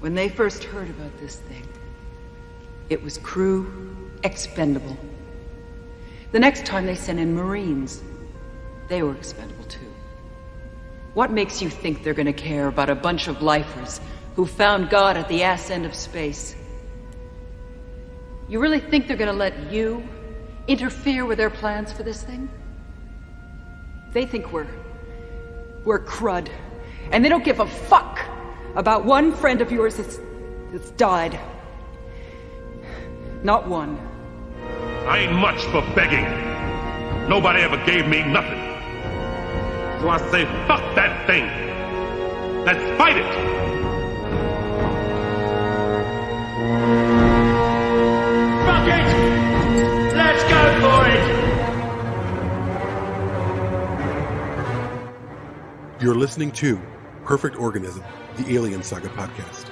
When they first heard about this thing, it was crew expendable. The next time they sent in Marines, they were expendable too. What makes you think they're gonna care about a bunch of lifers who found God at the ass end of space? You really think they're gonna let you interfere with their plans for this thing? They think we're crud, and they don't give a fuck about one friend of yours that's died. Not one. I ain't much for begging. Nobody ever gave me nothing. So I say, fuck that thing. Let's fight it. Fuck it! Let's go for it! You're listening to Perfect Organism, the Alien Saga podcast.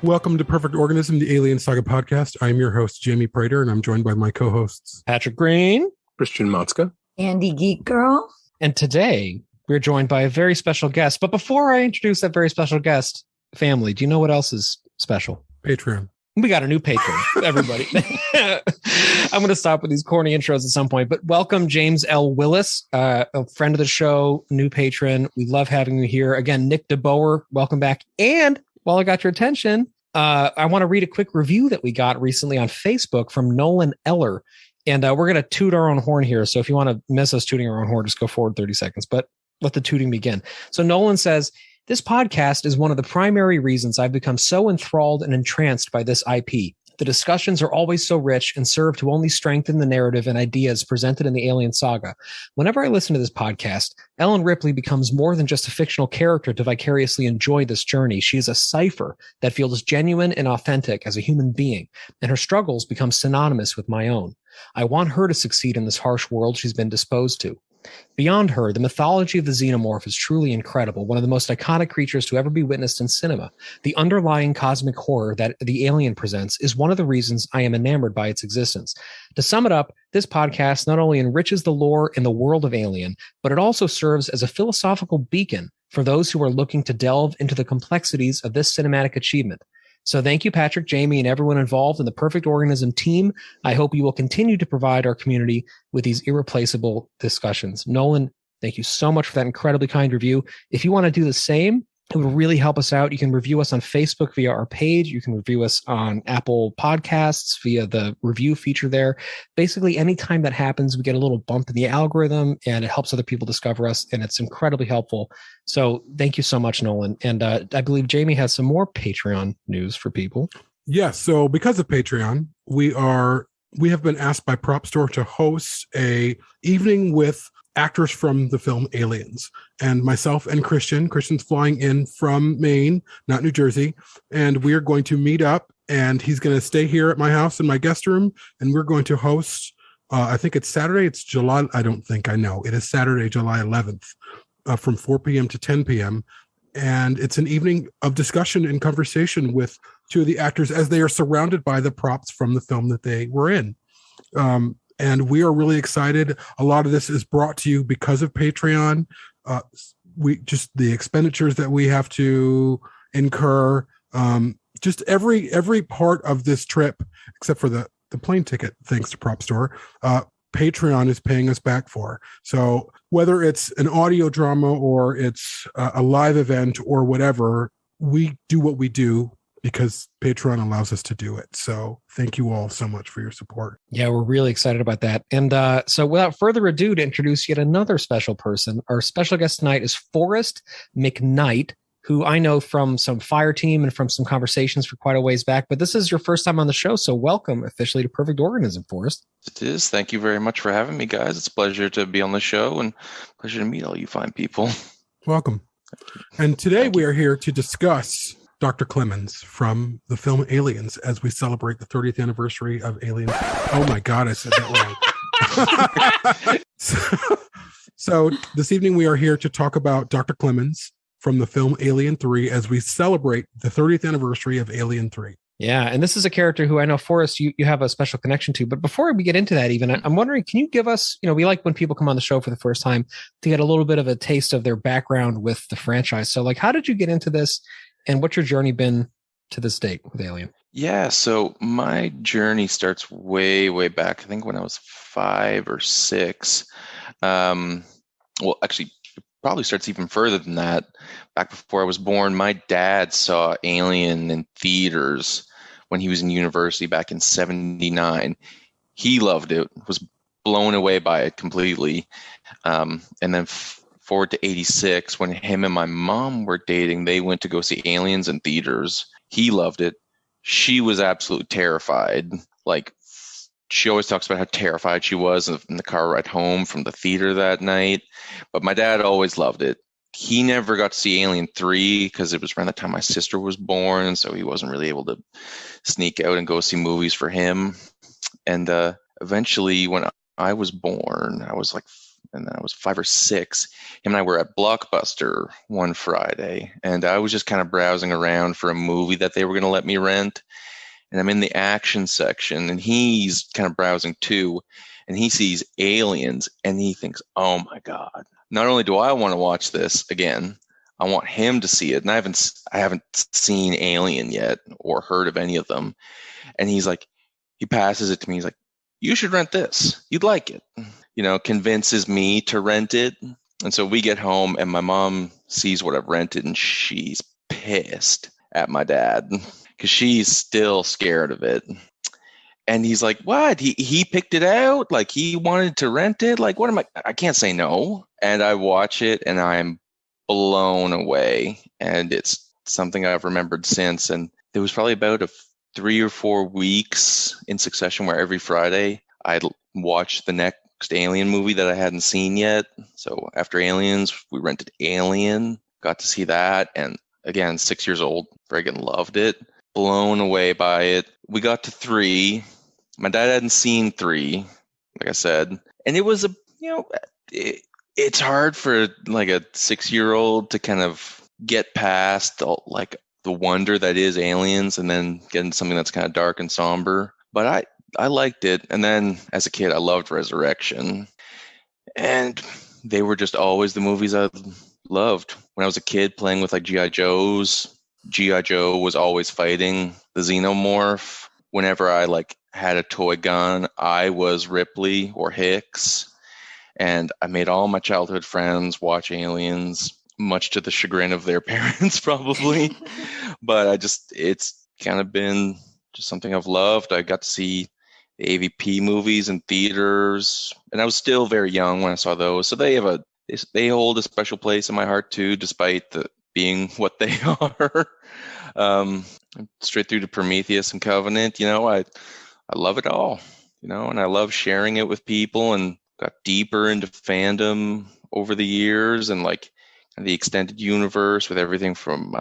Welcome to Perfect Organism, the Alien Saga podcast. I'm your host, Jaime Prater, and I'm joined by my co-hosts, Patrick Green, Christian Motzka, Andie Geek Girl. And today we're joined by a very special guest. But before I introduce that very special guest, family, do you know what else is special? Patreon. We got a new patron, everybody. I'm going to stop with these corny intros at some point, but welcome James L. Willis, a friend of the show, new patron. We love having you here. Again, Nick DeBoer, welcome back. And while I got your attention, I want to read a quick review that we got recently on Facebook from Nolan Eller. And we're going to toot our own horn here. So if you want to miss us tooting our own horn, just go forward 30 seconds, but let the tooting begin. So Nolan says, this podcast is one of the primary reasons I've become so enthralled and entranced by this IP. The discussions are always so rich and serve to only strengthen the narrative and ideas presented in the Alien Saga. Whenever I listen to this podcast, Ellen Ripley becomes more than just a fictional character to vicariously enjoy this journey. She is a cipher that feels genuine and authentic as a human being, and her struggles become synonymous with my own. I want her to succeed in this harsh world she's been disposed to. Beyond her, the mythology of the xenomorph is truly incredible, one of the most iconic creatures to ever be witnessed in cinema. The underlying cosmic horror that the alien presents is one of the reasons I am enamored by its existence. To sum it up, this podcast not only enriches the lore in the world of Alien, but it also serves as a philosophical beacon for those who are looking to delve into the complexities of this cinematic achievement. So thank you, Patrick, Jaime, and everyone involved in the Perfect Organism team. I hope you will continue to provide our community with these irreplaceable discussions. Nolan, thank you so much for that incredibly kind review. If you want to do the same, it would really help us out. You can review us on Facebook via our page. You can review us on Apple Podcasts via the review feature there. Basically, anytime that happens, we get a little bump in the algorithm and it helps other people discover us, and it's incredibly helpful. So thank you so much, Nolan. And I believe Jaime has some more Patreon news for people. Yes. So because of Patreon, we have been asked by Prop Store to host a evening with actors from the film Aliens, and myself and Christian's flying in from Maine, not New Jersey, and we are going to meet up, and he's going to stay here at my house in my guest room, and we're going to host I think it's Saturday. It's July. I don't think I know. It is Saturday, July 11th, from 4 p.m. to 10 p.m. And it's an evening of discussion and conversation with two of the actors as they are surrounded by the props from the film that they were in. And we are really excited. A lot of this is brought to you because of Patreon. We just the expenditures that we have to incur. Just every part of this trip, except for the plane ticket, thanks to Prop Store, Patreon is paying us back for. So whether it's an audio drama or it's a live event or whatever, we do what we do because Patreon allows us to do it. So thank you all so much for your support. Yeah, we're really excited about that. And so without further ado, to introduce yet another special person, our special guest tonight is Forrest MacKnight, who I know from some Fire Team and from some conversations for quite a ways back. But this is your first time on the show, so welcome officially to Perfect Organism, Forrest. It is. Thank you very much for having me, guys. It's a pleasure to be on the show and pleasure to meet all you fine people. Welcome. And today we are here to discuss Dr. Clemens from the film Aliens as we celebrate the 30th anniversary of Aliens. Oh my God, I said that wrong. So this evening we are here to talk about Dr. Clemens from the film Alien 3 as we celebrate the 30th anniversary of Alien 3. Yeah, and this is a character who I know, Forrest, you have a special connection to. But before we get into that, even, I'm wondering, can you give us, we like when people come on the show for the first time to get a little bit of a taste of their background with the franchise. So, like, how did you get into this, and what's your journey been to this date with Alien? Yeah, so my journey starts way, way back. I think when I was 5 or 6. Well, actually, it probably starts even further than that. Back before I was born, my dad saw Alien in theaters when he was in university back in 1979. He loved it, was blown away by it completely. And then forward to 1986, when him and my mom were dating, they went to go see Aliens in theaters. He loved it. She was absolutely terrified. Like, she always talks about how terrified she was in the car ride home from the theater that night. But my dad always loved it. He never got to see Alien 3 because it was around the time my sister was born, so he wasn't really able to sneak out and go see movies for him. And eventually, when I was born, I was 5 or 6. Him and I were at Blockbuster one Friday, and I was just kind of browsing around for a movie that they were going to let me rent. And I'm in the action section, and he's kind of browsing too, and he sees Aliens, and he thinks, "Oh my God! Not only do I want to watch this again, I want him to see it." And I haven't seen Alien yet or heard of any of them. And he's like, he passes it to me. He's like, "You should rent this. You'd like it." Convinces me to rent it. And so we get home, and my mom sees what I've rented, and she's pissed at my dad because she's still scared of it. And he's like, "What? He picked it out? Like, he wanted to rent it? Like, what am I can't say no." And I watch it, and I'm blown away. And it's something I've remembered since. And there was probably about 3 or 4 weeks in succession where every Friday I'd watch the next Alien movie that I hadn't seen yet. So after Aliens, we rented Alien, got to see that. And again, 6 years old, friggin' loved it, blown away by it. We got to 3. My dad hadn't seen 3, like I said. And it was it's hard for like a 6-year-old to kind of get past the wonder that is Aliens and then get into something that's kind of dark and somber. But I liked it. And then as a kid, I loved Resurrection. And they were just always the movies I loved. When I was a kid playing with like G.I. Joes, G.I. Joe was always fighting the Xenomorph. Whenever I had a toy gun, I was Ripley or Hicks. And I made all my childhood friends watch Aliens, much to the chagrin of their parents probably. But it's kind of been just something I've loved. I got to see the AVP movies in theaters, and I was still very young when I saw those. So they hold a special place in my heart too, despite being what they are. Straight through to Prometheus and Covenant, I love it all, and I love sharing it with people, and got deeper into fandom over the years, and the extended universe with everything from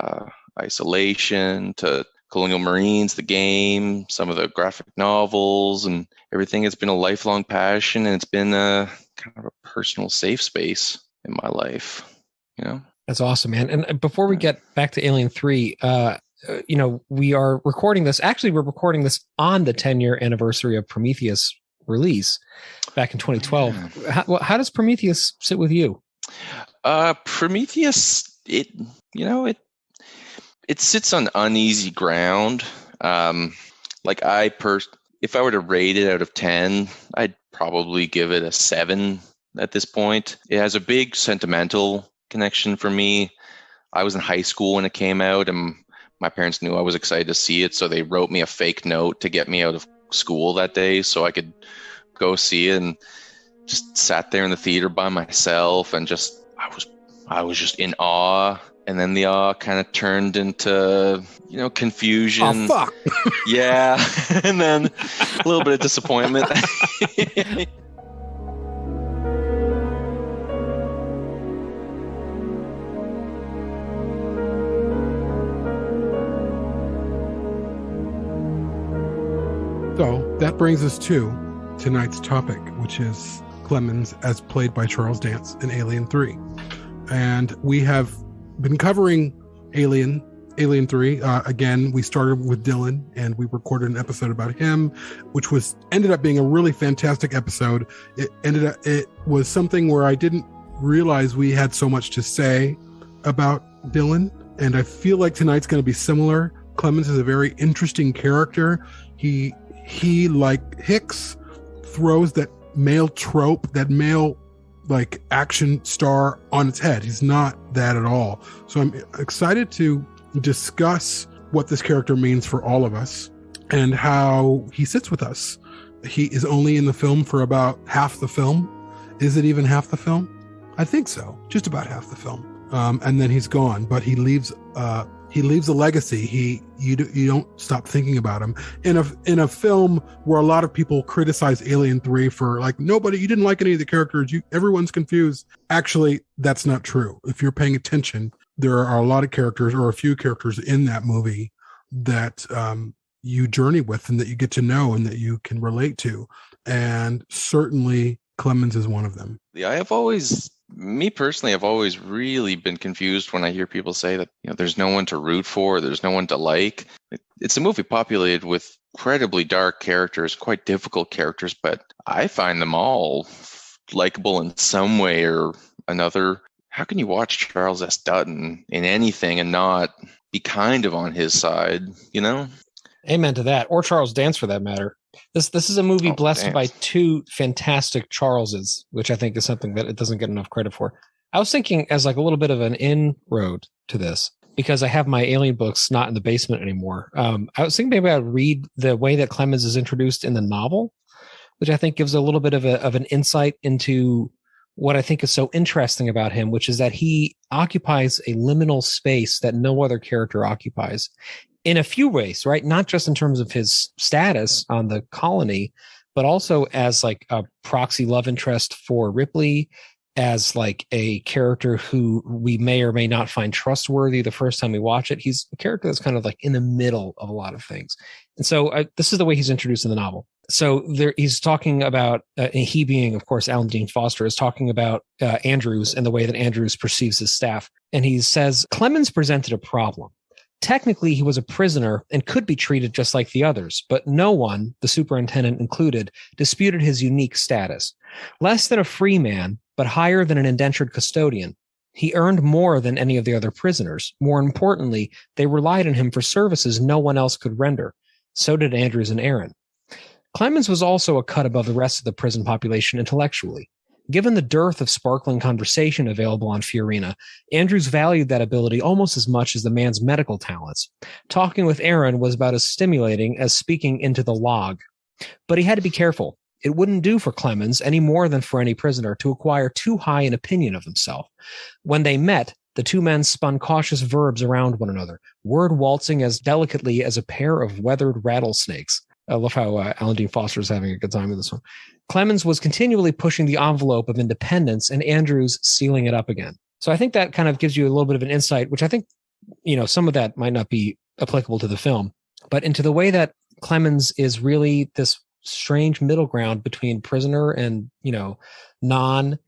Isolation to Colonial Marines, the game, some of the graphic novels, and everything. It's been a lifelong passion, and it's been a kind of a personal safe space in my life. That's awesome, man. And before we get back to Alien 3, we are recording this. Actually, we're recording this on the 10-year anniversary of Prometheus release back in 2012. How does Prometheus sit with you? Prometheus, it sits on uneasy ground. If I were to rate it out of 10, I'd probably give it a 7 at this point. It has a big sentimental connection for me. I was in high school when it came out, and my parents knew I was excited to see it, so they wrote me a fake note to get me out of school that day so I could go see it, and just sat there in the theater by myself, and I was just in awe. And then the awe kind of turned into, confusion. Oh, fuck. Yeah. And then a little bit of disappointment. So that brings us to tonight's topic, which is Clemens as played by Charles Dance in Alien 3. And we have been covering Alien Alien 3. Again, we started with Dylan and we recorded an episode about him, which ended up being a really fantastic episode. It was something where I didn't realize we had so much to say about Dylan, and I feel like tonight's going to be similar. Clemens is a very interesting character. He like Hicks, throws that male trope, that male like action star on its head. He's not that at all. So I'm excited to discuss what this character means for all of us and how he sits with us. He is only in the film for about half the film. Is it even half the film? I think so. Just about half the film. And then he's gone, but he leaves a legacy. You don't stop thinking about him in a film where a lot of people criticize Alien 3 for like, nobody, you didn't like any of the characters, everyone's confused. Actually, that's not true. If you're paying attention, there are a lot of characters, or a few characters in that movie that you journey with and that you get to know and that you can relate to, and certainly Clemens is one of them. Me personally, I've always really been confused when I hear people say that, there's no one to root for, there's no one to like. It's a movie populated with incredibly dark characters, quite difficult characters, but I find them all likable in some way or another. How can you watch Charles S. Dutton in anything and not be kind of on his side, Amen to that. Or Charles Dance, for that matter. This is a movie blessed by two fantastic Charleses, which I think is something that it doesn't get enough credit for. I was thinking as like a little bit of an inroad to this, because I have my Alien books not in the basement anymore. I was thinking maybe I'd read the way that Clemens is introduced in the novel, which I think gives a little bit of an insight into what I think is so interesting about him, which is that he occupies a liminal space that no other character occupies. In a few ways, right? Not just in terms of his status on the colony, but also as like a proxy love interest for Ripley, as like a character who we may or may not find trustworthy the first time we watch it. He's a character that's kind of like in the middle of a lot of things. And so this is the way he's introduced in the novel. So he's talking about, he being, of course, Alan Dean Foster, is talking about Andrews and the way that Andrews perceives his staff. And he says, Clemens presented a problem. Technically, he was a prisoner and could be treated just like the others, but no one, the superintendent included, disputed his unique status. Less than a free man, but higher than an indentured custodian. He earned more than any of the other prisoners. More importantly, they relied on him for services no one else could render. So did Andrews and Aaron. Clemens was also a cut above the rest of the prison population intellectually. Given the dearth of sparkling conversation available on Fiorina, Andrews valued that ability almost as much as the man's medical talents. Talking with Aaron was about as stimulating as speaking into the log. But he had to be careful. It wouldn't do for Clemens any more than for any prisoner to acquire too high an opinion of himself. When they met, the two men spun cautious verbs around one another, word waltzing as delicately as a pair of weathered rattlesnakes. I love how Alan Dean Foster is having a good time with this one. Clemens was continually pushing the envelope of independence and Andrews sealing it up again. So I think that kind of gives you a little bit of an insight, which I think, some of that might not be applicable to the film, but into the way that Clemens is really this strange middle ground between prisoner and, non.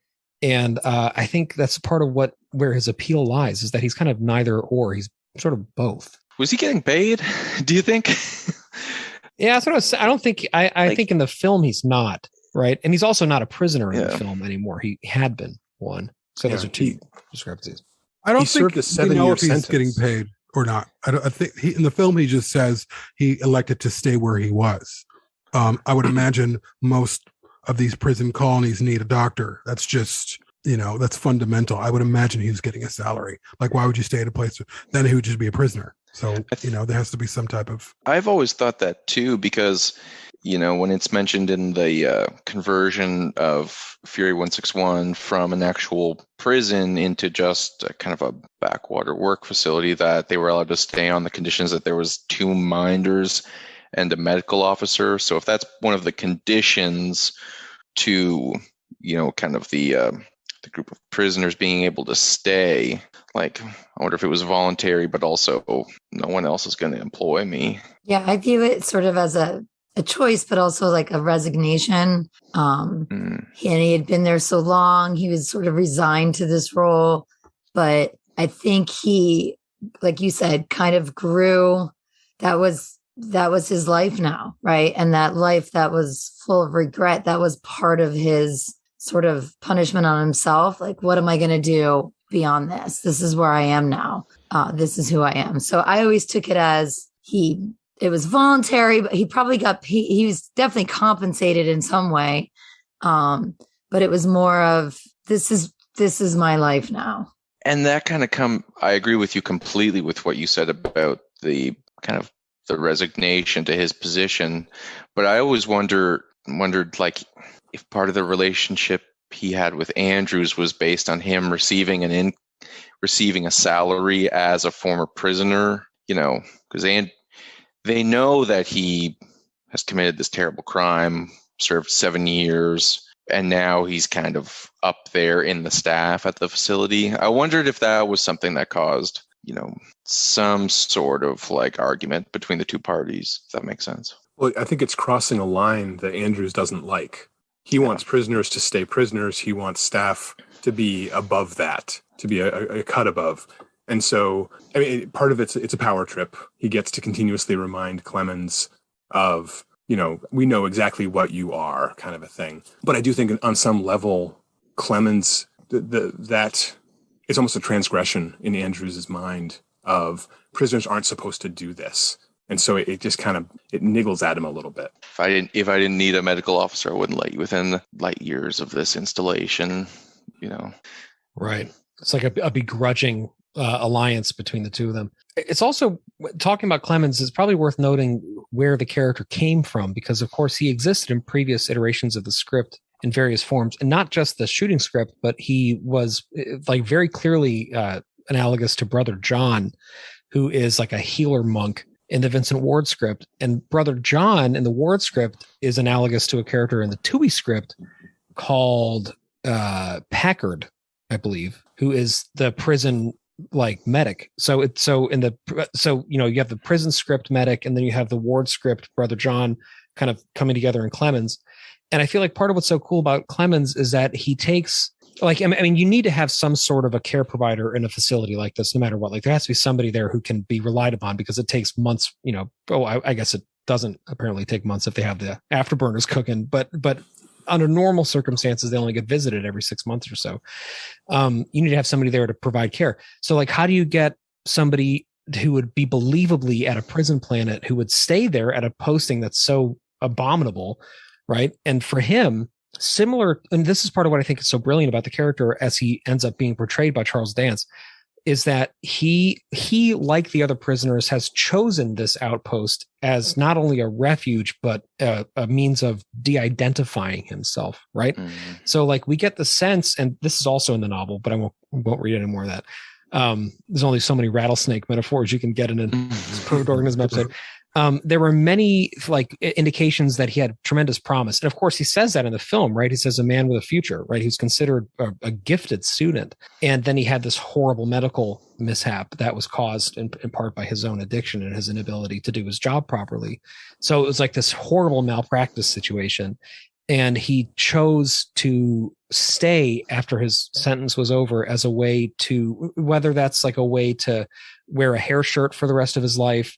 And I think that's part of where his appeal lies, is that he's kind of neither or. He's sort of both. Was he getting paid? Do you think? Yeah, that's what I was saying. I don't think, I think in the film he's not, right? And he's also not a prisoner in the film anymore. He had been one. So those are two discrepancies. I don't think we know if he's getting paid or not. I think in the film he just says he elected to stay where he was. I would imagine most of these prison colonies need a doctor. That's just, that's fundamental. I would imagine he was getting a salary. Like, why would you stay at a place? Then he would just be a prisoner. So, there has to be some type of... I've always thought that too, because, when it's mentioned in the conversion of Fury 161 from an actual prison into just a kind of a backwater work facility, that they were allowed to stay on the conditions that there was 2 minders and a medical officer. So if that's one of the conditions to, kind of the group of prisoners being able to stay, like, I wonder if it was voluntary, but also no one else is going to employ me. Yeah, I view it sort of as a choice, but also like a resignation. And he had been there so long, he was sort of resigned to this role. But I think he like you said, kind of grew. That was his life now, right? And that life that was full of regret, that was part of his sort of punishment on himself. Like, what am I going to do beyond this? This is where I am now. This is who I am. So I always took it as it was voluntary, but he probably he was definitely compensated in some way. But it was more of, this is my life now. And that kind of I agree with you completely with what you said about the kind of the resignation to his position. But I always wondered like if part of the relationship he had with Andrews was based on him receiving a salary as a former prisoner, because they know that he has committed this terrible crime, served 7 years, and now he's kind of up there in the staff at the facility. I wondered if that was something that caused, some sort of like argument between the two parties, if that makes sense. Well, I think it's crossing a line that Andrews doesn't like. He wants prisoners to stay prisoners. He wants staff to be above that, to be a cut above. And so, I mean, part of it's a power trip. He gets to continuously remind Clemens of, we know exactly what you are, kind of a thing. But I do think on some level, Clemens, that it's almost a transgression in Andrews's mind of prisoners aren't supposed to do this. And so it just kind of, it niggles at him a little bit. If I didn't need a medical officer, I wouldn't let you within light years of this installation, Right. It's like a begrudging alliance between the two of them. It's also, talking about Clemens, is probably worth noting where the character came from, because of course he existed in previous iterations of the script in various forms, and not just the shooting script, but he was like very clearly analogous to Brother John, who is like a healer monk in the Vincent Ward script. And Brother John in the Ward script is analogous to a character in the Toohey script called Packard, I believe, who is the prison like medic. So you have the prison script medic, and then you have the Ward script Brother John kind of coming together in Clemens. And I feel like part of what's so cool about Clemens is that he takes, like, I mean, you need to have some sort of a care provider in a facility like this, no matter what. Like, there has to be somebody there who can be relied upon, because it takes months, I guess it doesn't apparently take months if they have the afterburners cooking, but under normal circumstances, they only get visited every 6 months or so. You need to have somebody there to provide care. So like, how do you get somebody who would be believably at a prison planet, who would stay there at a posting that's so abominable, right? And for him, similar, and this is part of what I think is so brilliant about the character as he ends up being portrayed by Charles Dance, is that he, like the other prisoners, has chosen this outpost as not only a refuge, but a means of de-identifying himself, right? Mm-hmm. So like, we get the sense, and this is also in the novel, but I won't read any more of that. There's only so many rattlesnake metaphors you can get in a Perfect Organism episode. There were many like indications that he had tremendous promise. And of course he says that in the film, right? He says a man with a future, right? He's considered a gifted student. And then he had this horrible medical mishap that was caused in part by his own addiction and his inability to do his job properly. So it was like this horrible malpractice situation. And he chose to stay after his sentence was over as a way to, whether that's like a way to wear a hair shirt for the rest of his life,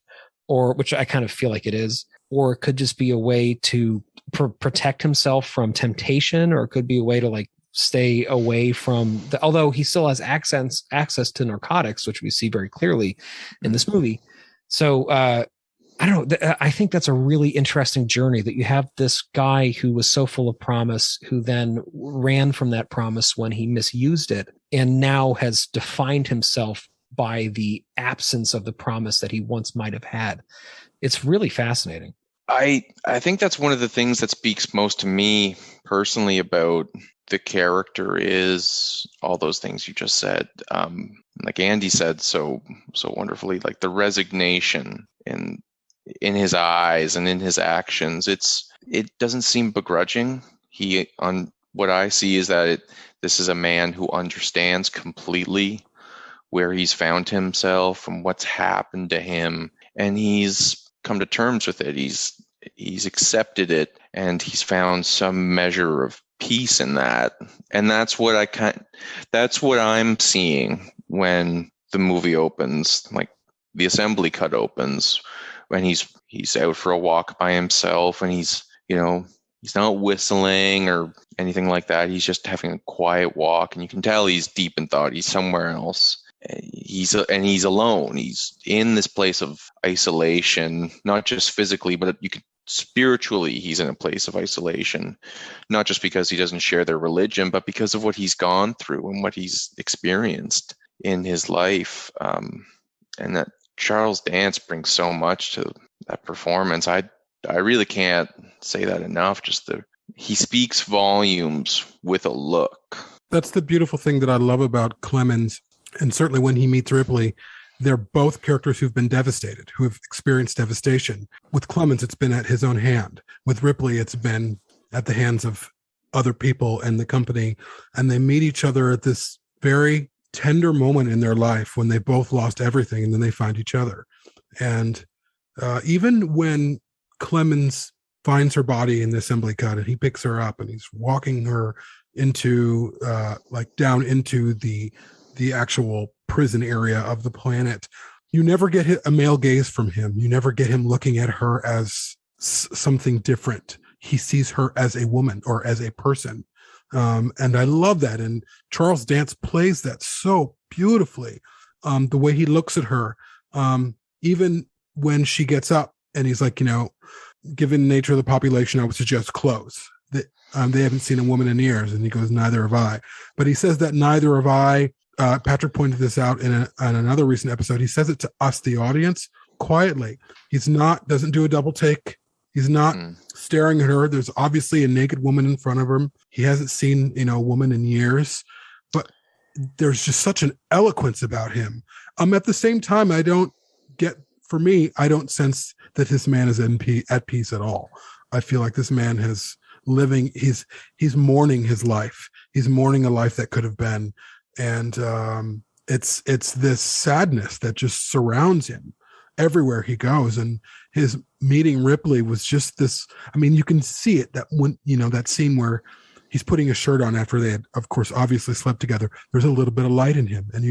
or which I kind of feel like it is, or it could just be a way to protect himself from temptation, or it could be a way to like stay away from although he still has access to narcotics, which we see very clearly in this movie. So, I don't know. I think that's a really interesting journey, that you have this guy who was so full of promise, who then ran from that promise when he misused it, and now has defined himself by the absence of the promise that he once might have had. It's really fascinating. I think that's one of the things that speaks most to me personally about the character, is all those things you just said. Like Andie said so wonderfully, like the resignation in his eyes and in his actions. It doesn't seem begrudging. What I see is that this is a man who understands completely where he's found himself and what's happened to him, and he's come to terms with it. He's accepted it, and he's found some measure of peace in that. And that's what I'm seeing when the movie opens, like the assembly cut opens, when he's out for a walk by himself, and he's not whistling or anything like that. He's just having a quiet walk, and you can tell he's deep in thought. He's somewhere else. He's alone. He's in this place of isolation, not just physically, but spiritually. He's in a place of isolation, not just because he doesn't share their religion, but because of what he's gone through and what he's experienced in his life. And that Charles Dance brings so much to that performance. I really can't say that enough. He speaks volumes with a look. That's the beautiful thing that I love about Clemens. And certainly when he meets Ripley, they're both characters who've been devastated, who have experienced devastation. With Clemens, it's been at his own hand. With Ripley, it's been at the hands of other people and the company. And they meet each other at this very tender moment in their life when they both lost everything, and then they find each other. And even when Clemens finds her body in the assembly cut, and he picks her up and he's walking her into down into the actual prison area of the planet, you never get a male gaze from him. You never get him looking at her as something different. He sees her as a woman or as a person. And I love that. And Charles Dance plays that so beautifully. The way he looks at her, even when she gets up and he's like, given the nature of the population, I would suggest clothes. They haven't seen a woman in years. And he goes, neither have I. But he says that neither have I. Patrick pointed this out in another recent episode. He says it to us, the audience, quietly. Doesn't do a double take. He's not staring at her. There's obviously a naked woman in front of him. He hasn't seen, a woman in years, but there's just such an eloquence about him. At the same time, I don't sense that this man is at peace at all. I feel like this man he's mourning his life. He's mourning a life that could have been. And it's this sadness that just surrounds him everywhere he goes. And his meeting Ripley was just this. I mean, you can see it that when that scene where he's putting a shirt on after they had, of course, obviously slept together. There's a little bit of light in him, and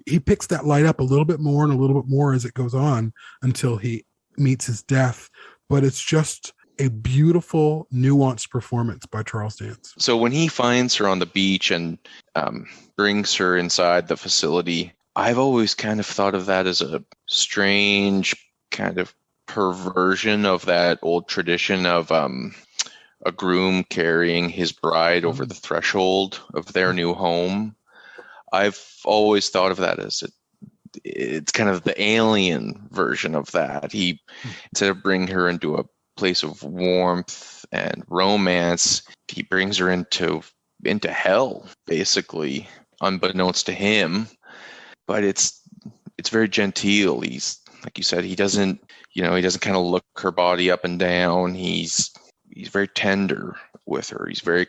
he picks that light up a little bit more and a little bit more as it goes on until he meets his death. But it's just a beautiful, nuanced performance by Charles Dance. So when he finds her on the beach and brings her inside the facility, I've always kind of thought of that as a strange kind of perversion of that old tradition of a groom carrying his bride over the threshold of their new home. I've always thought of that as it's kind of the alien version of that. He, instead of bringing her into a place of warmth and romance, he brings her into hell, basically, unbeknownst to him. But it's very genteel. He's, like you said, he doesn't kind of look her body up and down. He's very tender with her. He's very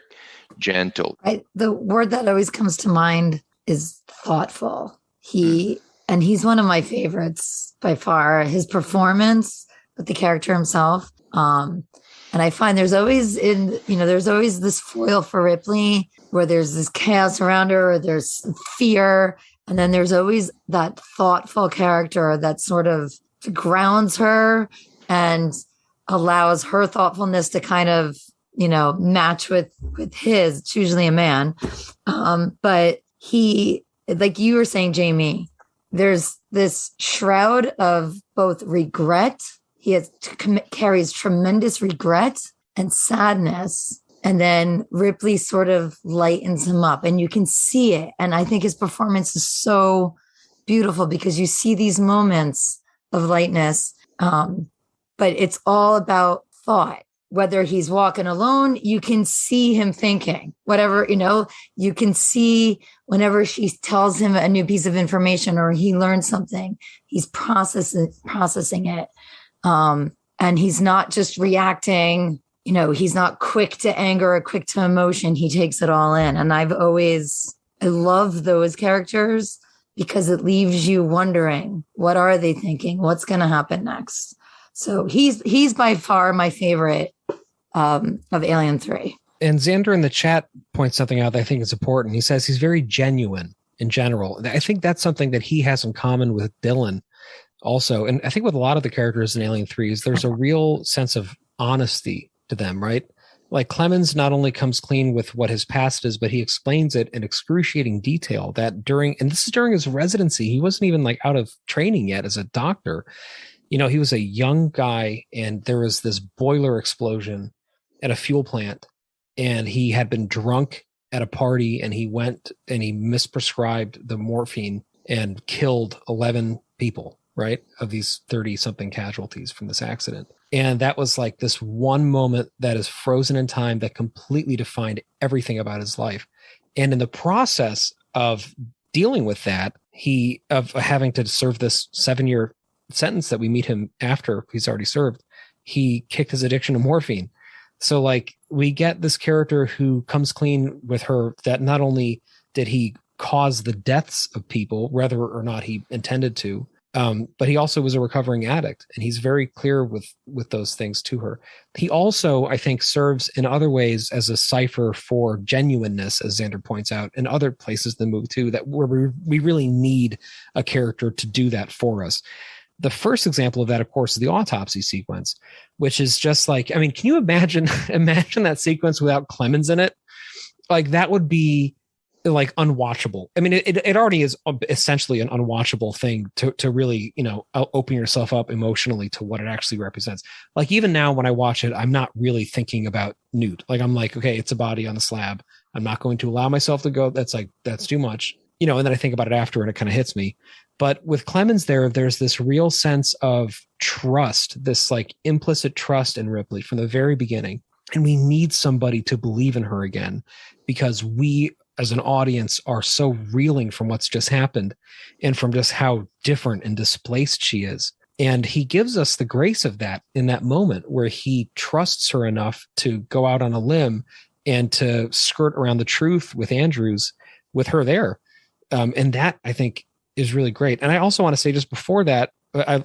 gentle. The word that always comes to mind is thoughtful. He's one of my favorites by far. His performance, but the character himself. And I find there's always this foil for Ripley where there's this chaos around her, or there's fear. And then there's always that thoughtful character that sort of grounds her and allows her thoughtfulness to kind of, match with his. It's usually a man. But he, like you were saying, Jaime, there's this shroud of both regret. He carries tremendous regret and sadness. And then Ripley sort of lightens him up, and you can see it. And I think his performance is so beautiful because you see these moments of lightness. But it's all about thought. Whether he's walking alone, you can see him thinking. Whatever, you can see whenever she tells him a new piece of information or he learns something, he's processing it. And he's not just reacting, he's not quick to anger or quick to emotion. He takes it all in. And I love those characters because it leaves you wondering, what are they thinking? What's going to happen next? So he's by far my favorite of Alien 3. And Xander in the chat points something out that I think is important. He says he's very genuine in general. And I think that's something that he has in common with Dylan also. And I think with a lot of the characters in Alien 3 is there's a real sense of honesty to them, right? Like Clemens not only comes clean with what his past is, but he explains it in excruciating detail that and this is during his residency, he wasn't even like out of training yet as a doctor. You know, he was a young guy and there was this boiler explosion at a fuel plant and he had been drunk at a party and he went and he misprescribed the morphine and killed 11 people, right? Of these 30 something casualties from this accident. And that was like this one moment that is frozen in time that completely defined everything about his life. And in the process of dealing with that, of having to serve this 7-year sentence that we meet him after he's already served, he kicked his addiction to morphine. So like we get this character who comes clean with her that not only did he cause the deaths of people, whether or not he intended to, but he also was a recovering addict, and he's very clear with those things to her. He also, I think, serves in other ways as a cipher for genuineness, as Xander points out, in other places in the movie too, that where we really need a character to do that for us. The first example of that, of course, is the autopsy sequence, which is just like, I mean, can you imagine that sequence without Clemens in it? Like that would be like unwatchable. I mean, it already is essentially an unwatchable thing to really, you know, open yourself up emotionally to what it actually represents. Like even now when I watch it, I'm not really thinking about Newt. Like I'm like, okay, it's a body on the slab. I'm not going to allow myself to go, that's too much, you know, and then I think about it after and it kind of hits me. But with Clemens there's this real sense of trust, this like implicit trust in Ripley from the very beginning. And we need somebody to believe in her again because we, as an audience, are so reeling from what's just happened and from just how different and displaced she is. And he gives us the grace of that in that moment where he trusts her enough to go out on a limb and to skirt around the truth with Andrews, with her there. And that, I think, is really great. And I also want to say just before that,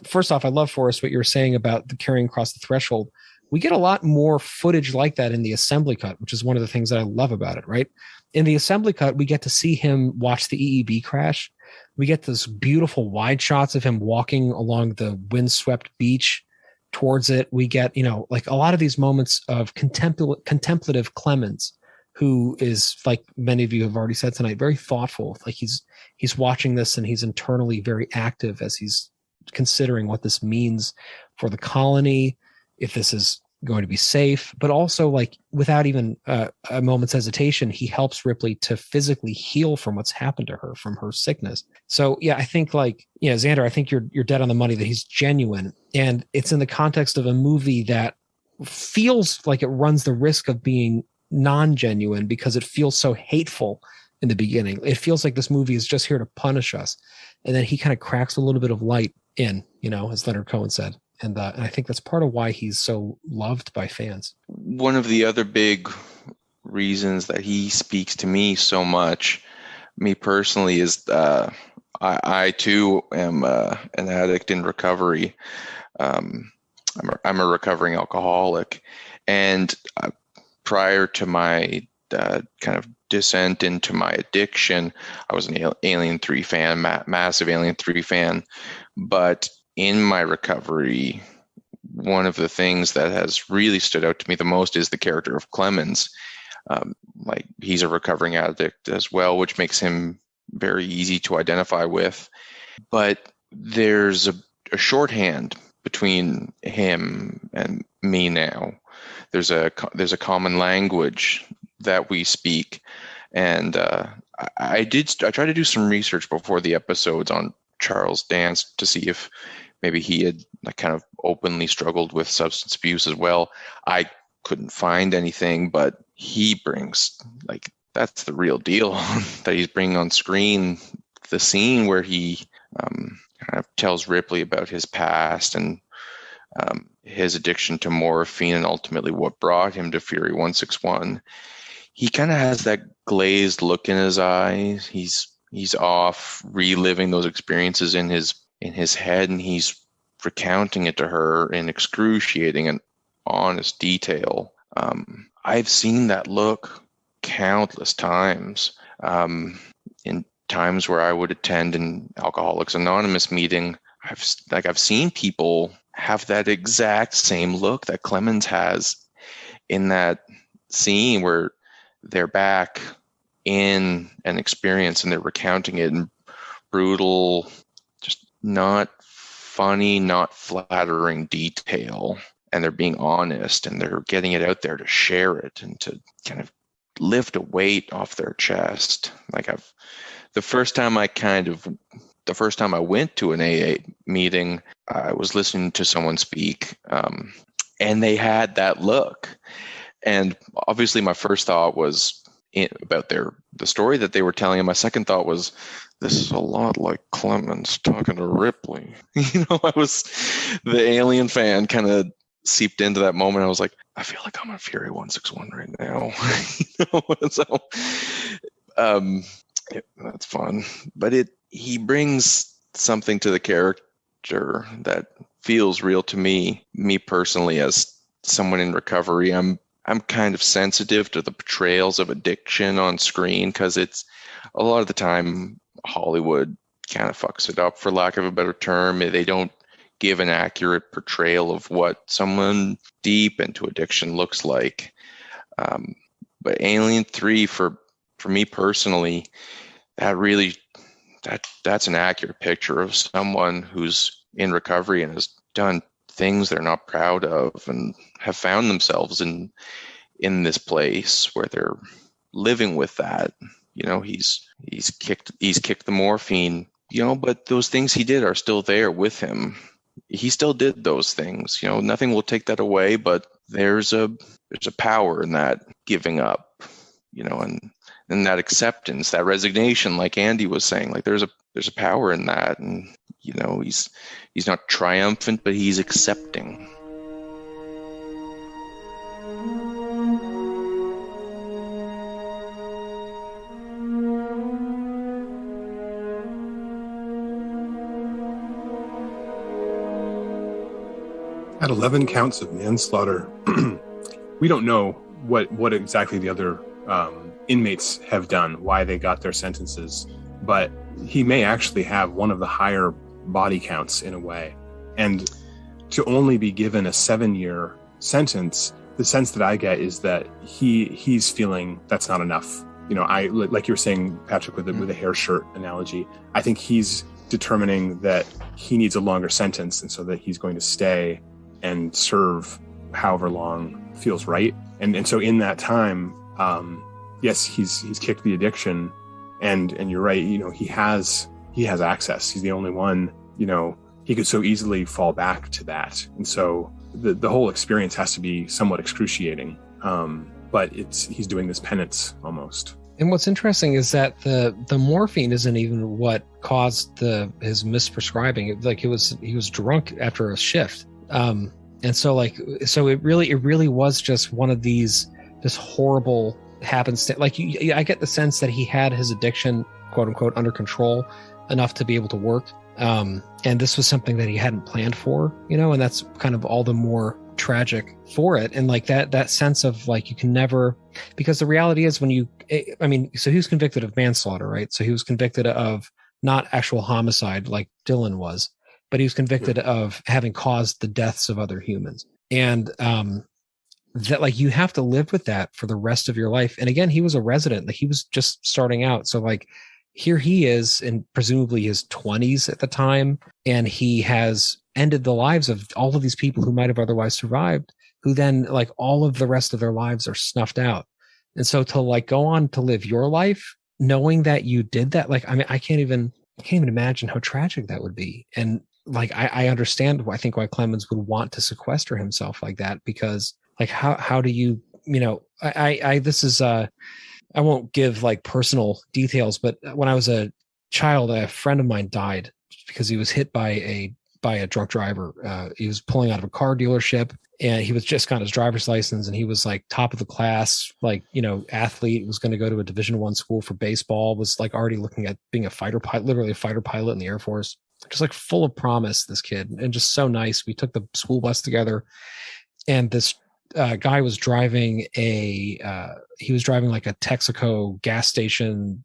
first off, I love, Forrest, what you were saying about the carrying across the threshold. We get a lot more footage like that in the assembly cut, which is one of the things that I love about it, right? In the assembly cut, we get to see him watch the EEB crash. We get this beautiful wide shots of him walking along the windswept beach towards it. We get, you know, like a lot of these moments of contemplative Clemens, who is, like many of you have already said tonight, very thoughtful. Like he's watching this and he's internally very active as he's considering what this means for the colony, if this is going to be safe, but also like without even a moment's hesitation, he helps Ripley to physically heal from what's happened to her, from her sickness. So yeah, I think like, you know, Xander, I think you're dead on the money that he's genuine. And it's in the context of a movie that feels like it runs the risk of being non-genuine because it feels so hateful in the beginning. It feels like this movie is just here to punish us. And then he kind of cracks a little bit of light in, you know, as Leonard Cohen said. And I think that's part of why he's so loved by fans. One of the other big reasons that he speaks to me so much, me personally, is I too am an addict in recovery. I'm a recovering alcoholic. And prior to my kind of descent into my addiction, I was an Alien 3 fan, massive Alien 3 fan. But in my recovery, one of the things that has really stood out to me the most is the character of Clemens. Like he's a recovering addict as well, which makes him very easy to identify with. But there's a shorthand between him and me now. There's a common language that we speak, and I tried to do some research before the episodes on Charles Dance to see if maybe he had kind of openly struggled with substance abuse as well. I couldn't find anything, but he brings, like, that's the real deal that he's bringing on screen. The scene where he kind of tells Ripley about his past and his addiction to morphine and ultimately what brought him to Fury 161. He kind of has that glazed look in his eyes. He's off reliving those experiences in his head, and he's recounting it to her in excruciating and honest detail. I've seen that look countless times in times where I would attend an Alcoholics Anonymous meeting, I've seen people have that exact same look that Clemens has in that scene where they're back in an experience and they're recounting it in brutal, just not funny, not flattering detail. And they're being honest and they're getting it out there to share it and to kind of lift a weight off their chest. Like the first time I went to an AA meeting, I was listening to someone speak, and they had that look. And obviously my first thought was about the story that they were telling, and my second thought was, this is a lot like Clemens talking to Ripley. I was the Alien fan kind of seeped into that moment. I was like, I feel like I'm on Fury 161 right now. So that's fun. But he brings something to the character that feels real to me personally, as someone in recovery. I'm kind of sensitive to the portrayals of addiction on screen, because it's a lot of the time Hollywood kind of fucks it up, for lack of a better term. They don't give an accurate portrayal of what someone deep into addiction looks like. But Alien 3, for me personally, that's an accurate picture of someone who's in recovery and has done things they're not proud of and have found themselves in this place where they're living with that. He's kicked the morphine, but those things he did are still there with him. He still did those things. Nothing will take that away, but there's a power in that giving up, and that acceptance, that resignation, like Andie was saying. Like there's a power in that, and he's not triumphant, but he's accepting. At 11 counts of manslaughter, we don't know what exactly the other inmates have done, why they got their sentences, but he may actually have one of the higher body counts in a way. And to only be given a 7-year sentence, the sense that I get is that he's feeling that's not enough. Like you were saying, Patrick, with the hair shirt analogy, I think he's determining that he needs a longer sentence, and so that he's going to stay and serve however long feels right. And so in that time, yes, he's kicked the addiction, and you're right, he has access. He's the only one, he could so easily fall back to that. And so the whole experience has to be somewhat excruciating. But he's doing this penance almost. And what's interesting is that the morphine isn't even what caused his misprescribing. Like he was drunk after a shift. And so it really was just one of these just horrible happenstance. Like I get the sense that he had his addiction, quote unquote, under control enough to be able to work. And this was something that he hadn't planned for, and that's kind of all the more tragic for it. And like that sense of like, you can never, because the reality is so he was convicted of manslaughter, right? So he was convicted of not actual homicide like Dylan was, but he was convicted of having caused the deaths of other humans. And that like you have to live with that for the rest of your life. And again, he was a resident, like he was just starting out. So like here he is in presumably his 20s at the time, and he has ended the lives of all of these people who might have otherwise survived, who then like all of the rest of their lives are snuffed out. And so to like go on to live your life knowing that you did that, like, I can't even imagine how tragic that would be. And like, I understand, I think, why Clemens would want to sequester himself like that, because like, how do you, I won't give like personal details, but when I was a child, a friend of mine died because he was hit by a drunk driver. He was pulling out of a car dealership, and he was just got his driver's license, and he was like top of the class, like, athlete, was going to go to a Division I school for baseball, was like already looking at being a fighter pilot, literally a fighter pilot in the Air Force, just like full of promise, this kid, and just so nice. We took the school bus together, and this guy was driving he was driving like a Texaco gas station,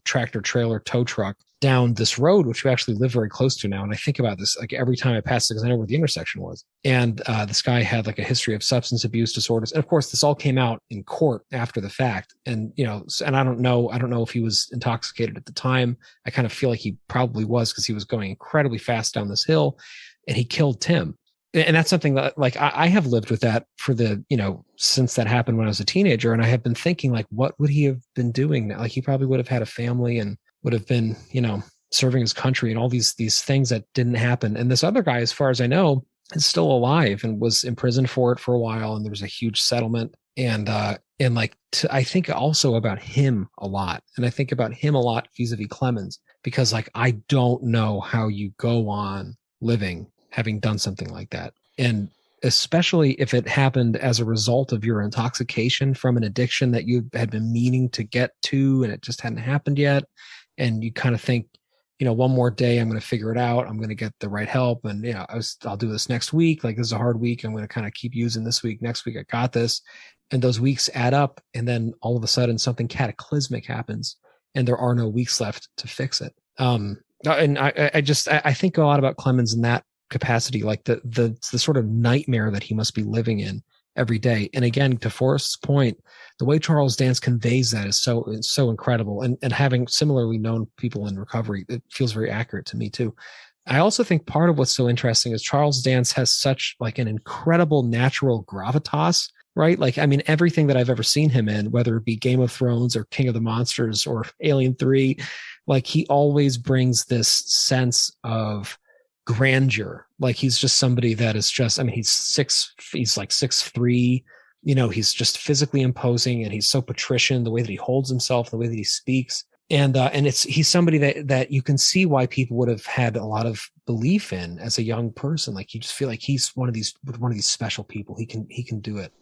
tractor trailer tow truck down this road, which we actually live very close to now. And I think about this like every time I pass it because I know where the intersection was. And this guy had like a history of substance abuse disorders. And of course, this all came out in court after the fact. And, and I don't know if he was intoxicated at the time. I kind of feel like he probably was because he was going incredibly fast down this hill and he killed Tim. And that's something that like I have lived with that for since that happened when I was a teenager. And I have been thinking like, what would he have been doing now? Like he probably would have had a family and would have been, serving his country and all these things that didn't happen. And this other guy, as far as I know, is still alive and was imprisoned for it for a while. And there was a huge settlement. And I think also about him a lot. And I think about him a lot vis-a-vis Clemens, because like, I don't know how you go on living having done something like that. And especially if it happened as a result of your intoxication from an addiction that you had been meaning to get to and it just hadn't happened yet. And you kind of think, one more day, I'm going to figure it out. I'm going to get the right help. And, I'll do this next week. Like this is a hard week. I'm going to kind of keep using this week. Next week, I got this. And those weeks add up. And then all of a sudden something cataclysmic happens and there are no weeks left to fix it. And I think a lot about Clemens in that capacity, like the sort of nightmare that he must be living in every day. And again, to Forrest's point, the way Charles Dance conveys that is so incredible. And having similarly known people in recovery, it feels very accurate to me too. I also think part of what's so interesting is Charles Dance has such like an incredible natural gravitas, right? Like, I mean, everything that I've ever seen him in, whether it be Game of Thrones or King of the Monsters or Alien 3, like he always brings this sense of grandeur. Like he's just somebody that is just, I mean, he's like 6'3", he's just physically imposing and he's so patrician, the way that he holds himself, the way that he speaks. And he's somebody that you can see why people would have had a lot of belief in as a young person. Like you just feel like he's one of these special people. He can do it.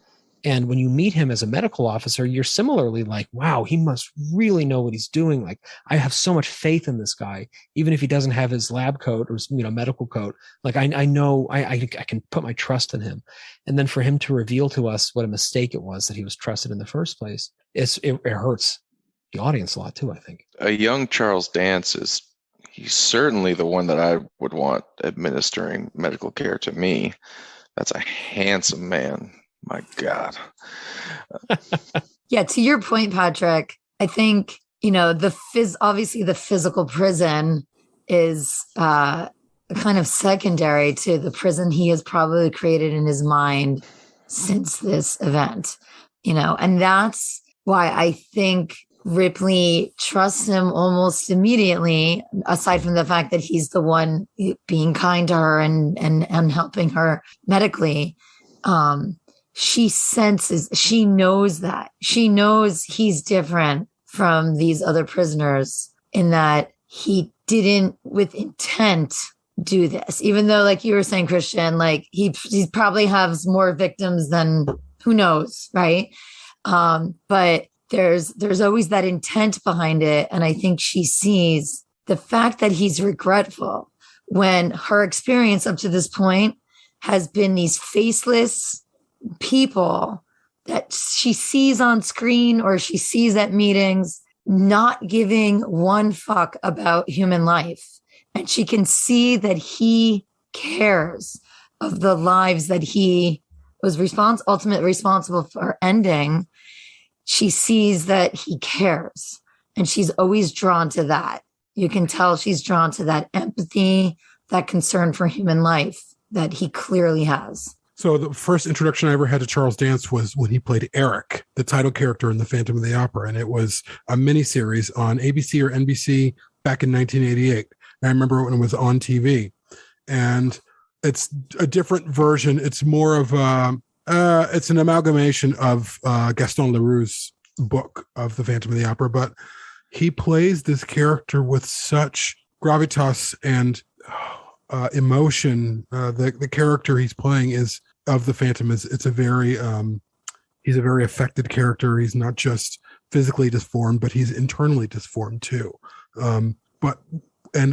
And when you meet him as a medical officer, you're similarly like, wow, he must really know what he's doing. Like I have so much faith in this guy, even if he doesn't have his lab coat or medical coat. Like I know I can put my trust in him. And then for him to reveal to us what a mistake it was that he was trusted in the first place, it hurts the audience a lot too, I think. A young Charles Dance he's certainly the one that I would want administering medical care to me. That's a handsome man. My God. Yeah, to your point, Patrick, I think, obviously the physical prison is kind of secondary to the prison he has probably created in his mind since this event, and that's why I think Ripley trusts him almost immediately, aside from the fact that he's the one being kind to her and helping her medically. She knows that. She knows he's different from these other prisoners in that he didn't with intent do this. Even though, like you were saying, Christian, like he probably has more victims than who knows, right? But there's always that intent behind it. And I think she sees the fact that he's regretful when her experience up to this point has been these faceless people that she sees on screen or she sees at meetings, not giving one fuck about human life. And she can see that he cares of the lives that he was ultimately responsible for ending. She sees that he cares, and she's always drawn to that. You can tell she's drawn to that empathy, that concern for human life that he clearly has. So the first introduction I ever had to Charles Dance was when he played Eric, the title character in The Phantom of the Opera. And it was a miniseries on ABC or NBC back in 1988. I remember when it was on TV. And it's a different version. It's more of it's an amalgamation of Gaston Leroux's book of The Phantom of the Opera. But he plays this character with such gravitas and emotion. The character he's playing is of the Phantom it's a very he's a very affected character. He's not just physically disformed, but he's internally disformed too. And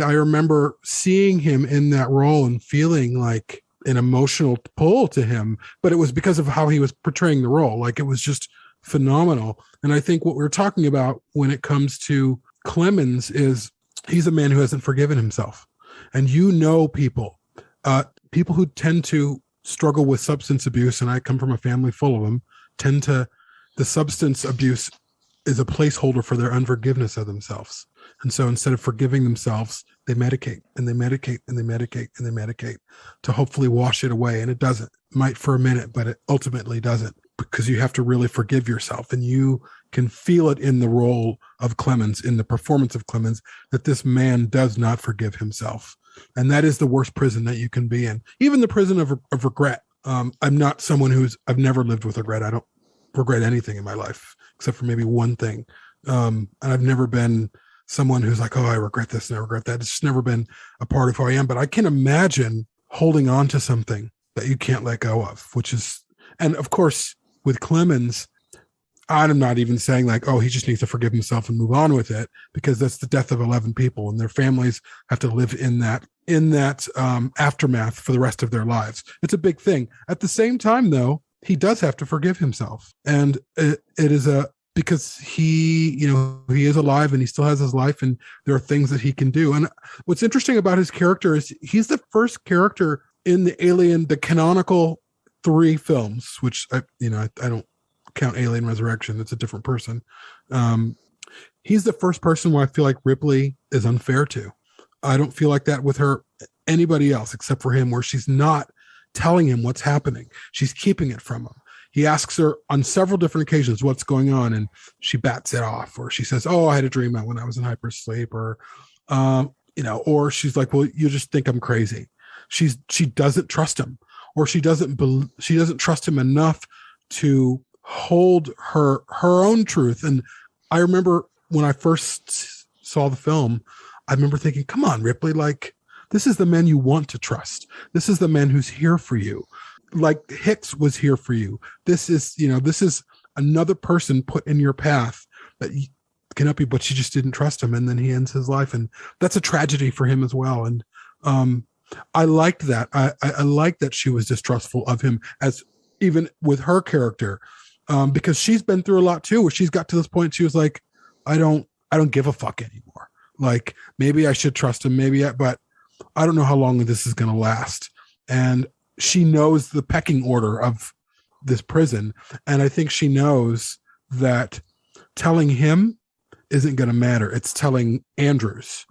I remember seeing him in that role and feeling like an emotional pull to him, but it was because of how he was portraying the role. Like, it was just phenomenal. And I think what we're talking about when it comes to Clemens is he's a man who hasn't forgiven himself. And people who tend to struggle with substance abuse, and I come from a family full of them, the substance abuse is a placeholder for their unforgiveness of themselves. And so instead of forgiving themselves, they medicate and they medicate and they medicate and they medicate to hopefully wash it away. And it doesn't. It might for a minute, but it ultimately doesn't, because you have to really forgive yourself. And you can feel it in the role of Clemens, in the performance of Clemens, that this man does not forgive himself. And that is the worst prison that you can be in. Even the prison of regret. I'm not someone I've never lived with regret. I don't regret anything in my life, except for maybe one thing. And I've never been someone who's like, oh, I regret this and I regret that. It's just never been a part of who I am. But I can imagine holding on to something that you can't let go of, and of course, with Clemens, I'm not even saying like, oh, he just needs to forgive himself and move on with it, because that's the death of 11 people and their families have to live in that aftermath for the rest of their lives. It's a big thing. At the same time, though, he does have to forgive himself. And it is because he is alive and he still has his life, and there are things that he can do. And what's interesting about his character is he's the first character in the canonical 3 films, which I don't count Alien Resurrection. It's a different person. He's the first person where I feel like Ripley is unfair to. I don't feel like that with anybody else except for him, where she's not telling him what's happening. She's keeping it from him. He asks her on several different occasions what's going on, and she bats it off, or she says, oh, I had a dream when I was in hypersleep, or or she's like, well, you just think I'm crazy. She doesn't trust him, or she doesn't trust him enough to hold her own truth. And I remember when I first saw the film, I remember thinking, come on, Ripley, like, this is the man you want to trust. This is the man who's here for you. Like Hicks was here for you. This is another person put in your path that can help you, but she just didn't trust him. And then he ends his life. And that's a tragedy for him as well. And I liked that. I liked that she was distrustful of him, as even with her character, because she's been through a lot too, where she's got to this point. She was like, I don't give a fuck anymore. Like, maybe I should trust him, but I don't know how long this is going to last. And she knows the pecking order of this prison. And I think she knows that telling him isn't going to matter. It's telling Andrews.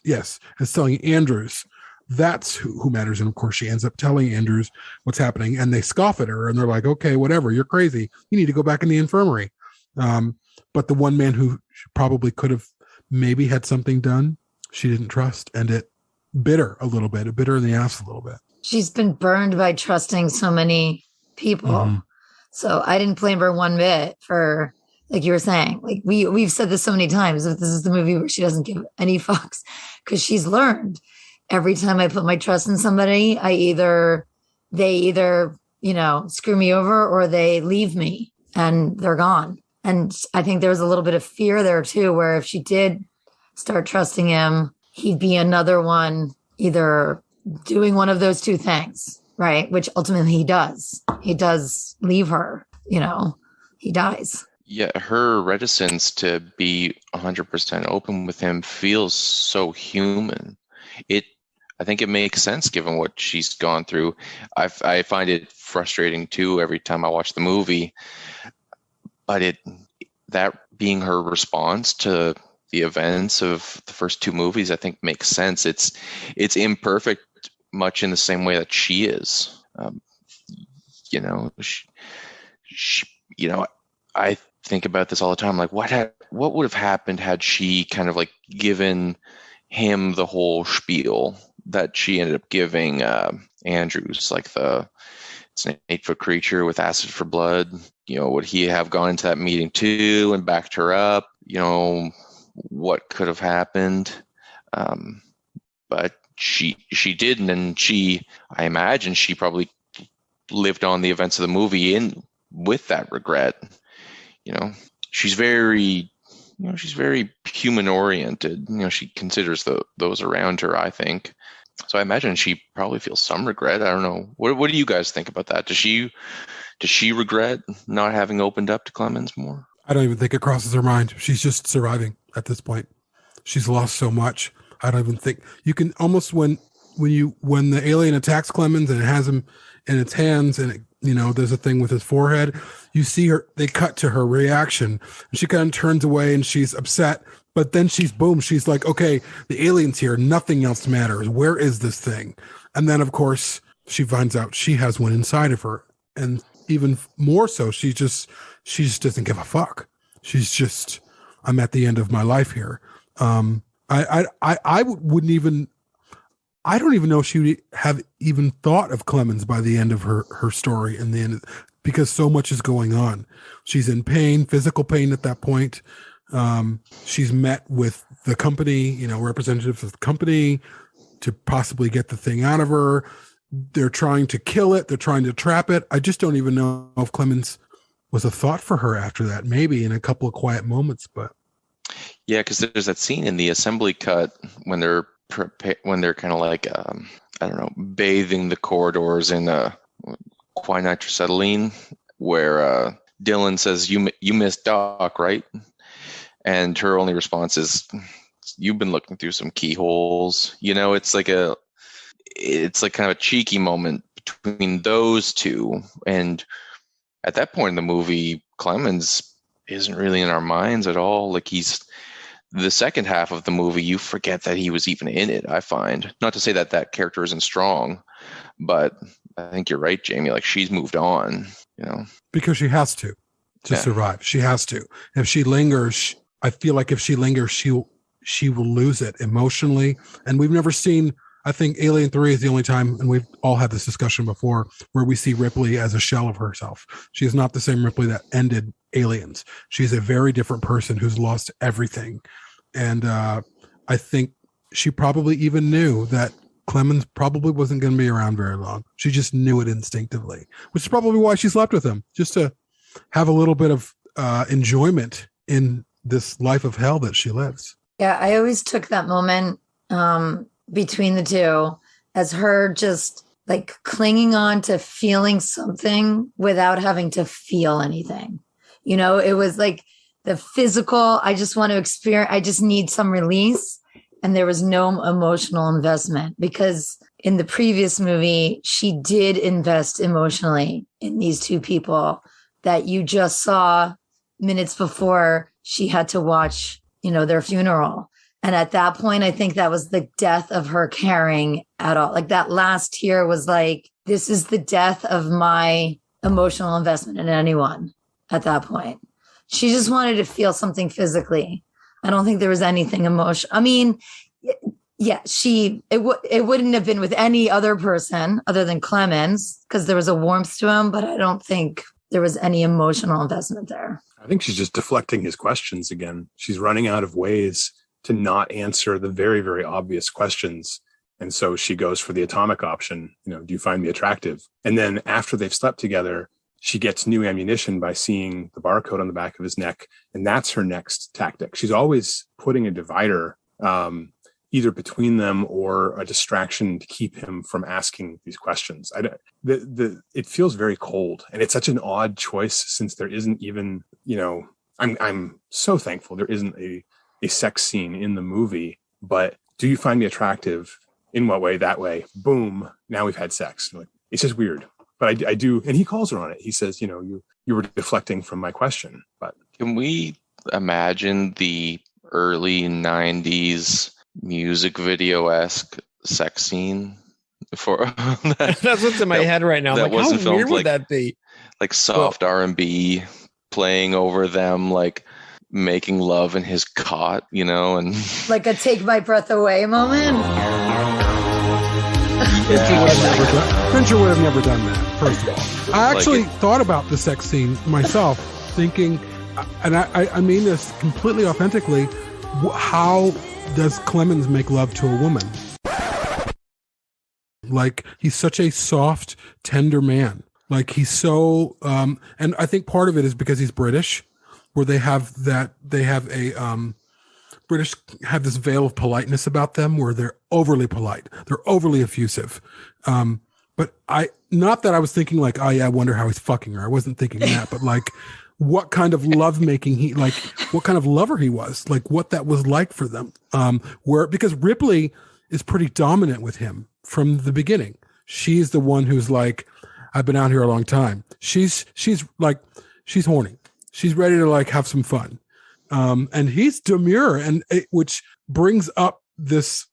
Yes. It's telling Andrews. That's who matters. And of course, she ends up telling Andrews what's happening, and they scoff at her and they're like, okay, whatever, you're crazy. You need to go back in the infirmary. But the one man who probably could have maybe had something done, she didn't trust, and it bit her a little bit. It bit her in the ass a little bit. She's been burned by trusting so many people. Mm-hmm. So I didn't blame her one bit for, like you were saying, like we've said this so many times, that this is the movie where she doesn't give any fucks, because she's learned every time I put my trust in somebody, they either, screw me over or they leave me and they're gone. And I think there was a little bit of fear there too, where if she did start trusting him, he'd be another one either doing one of those 2 things, right? Which ultimately he does. He does leave her, he dies. Yeah, her reticence to be 100% open with him feels so human. I think it makes sense given what she's gone through. I find it frustrating too every time I watch the movie, but that being her response to the events of the first 2 movies, I think makes sense. It's imperfect, much in the same way that she is. I think about this all the time. Like, what would have happened had she kind of like given him the whole spiel that she ended up giving Andrews, like it's an 8-foot creature with acid for blood. Would he have gone into that meeting too and backed her up? What could have happened? But she didn't, and I imagine she probably lived on the events of the movie with that regret. She's very human oriented. She considers those around her, I think. So I imagine she probably feels some regret. I don't know. What do you guys think about that? Does she regret not having opened up to Clemens more? I don't even think it crosses her mind. She's just surviving at this point. She's lost so much. I don't even think you can almost when the alien attacks Clemens and it has him in its hands and there's a thing with his forehead. You see her. They cut to her reaction. And she kind of turns away and she's upset. But then she's like, okay, the alien's here. Nothing else matters. Where is this thing? And then, of course, she finds out she has one inside of her. And even more so, she just doesn't give a fuck. She's just, I'm at the end of my life here. I don't even know if she would have even thought of Clemens by the end of her story in the end, because so much is going on. She's in pain, physical pain at that point. She's met with the company, representatives of the company to possibly get the thing out of her. They're trying to kill it. They're trying to trap it. I just don't even know if Clemens was a thought for her after that, maybe in a couple of quiet moments, but. Yeah, because there's that scene in the assembly cut when they're kind of like, bathing the corridors in quinitracetylene, where Dylan says, you missed Doc, right? And her only response is, you've been looking through some keyholes. It's like kind of a cheeky moment between those two. And at that point in the movie, Clemens isn't really in our minds at all. Like the second half of the movie, you forget that he was even in it, I find. Not to say that character isn't strong, but I think you're right, Jamie. Like, she's moved on, Because she has to survive. She has to. If she lingers, I feel like if she lingers, she will lose it emotionally. And we've never seen, I think Alien 3 is the only time, and we've all had this discussion before, where we see Ripley as a shell of herself. She is not the same Ripley that ended Aliens. She's a very different person who's lost everything. And I think she probably even knew that Clemens probably wasn't going to be around very long. She just knew it instinctively, which is probably why she's left with him, just to have a little bit of enjoyment in this life of hell that she lives. Yeah, I always took that moment between the two as her just like clinging on to feeling something without having to feel anything. It was like the physical, I just want to experience, I just need some release. And there was no emotional investment, because in the previous movie, she did invest emotionally in these two people that you just saw minutes before she had to watch, their funeral. And at that point, I think that was the death of her caring at all. Like, that last tear was like, this is the death of my emotional investment in anyone at that point. She just wanted to feel something physically. I don't think there was anything emotional. I mean, yeah, it wouldn't have been with any other person other than Clemens, because there was a warmth to him, but I don't think there was any emotional investment there. I think she's just deflecting his questions again. She's running out of ways to not answer the very, very obvious questions. And so she goes for the atomic option. Do you find me attractive? And then after they've slept together, she gets new ammunition by seeing the barcode on the back of his neck. And that's her next tactic. She's always putting a divider either between them or a distraction to keep him from asking these questions. It feels very cold, and it's such an odd choice, since there isn't even, I'm so thankful there isn't a sex scene in the movie, but do you find me attractive? In what way? That way. Boom. Now we've had sex. It's just weird. But I do, and he calls her on it. He says, you were deflecting from my question. But can we imagine the early 90s music video-esque sex scene for that? That's what's in my head right now. That wasn't how filmed, weird would that be? Like soft R&B playing over them, like making love in his cot, and like a take my breath away moment. Fincher would have never done that, first of all. I actually thought about the sex scene myself, thinking, and I mean this completely authentically, how does Clemens make love to a woman? Like, he's such a soft, tender man. Like, he's so, and I think part of it is because he's British, where they have a British have this veil of politeness about them where they're overly polite. They're overly effusive. But not that I was thinking like, oh yeah, I wonder how he's fucking her. I wasn't thinking that, but like what kind of lovemaking what kind of lover he was, like what that was like for them. Because Ripley is pretty dominant with him from the beginning. She's the one who's like, I've been out here a long time. She's horny. She's ready to like have some fun. And he's demure, which brings up this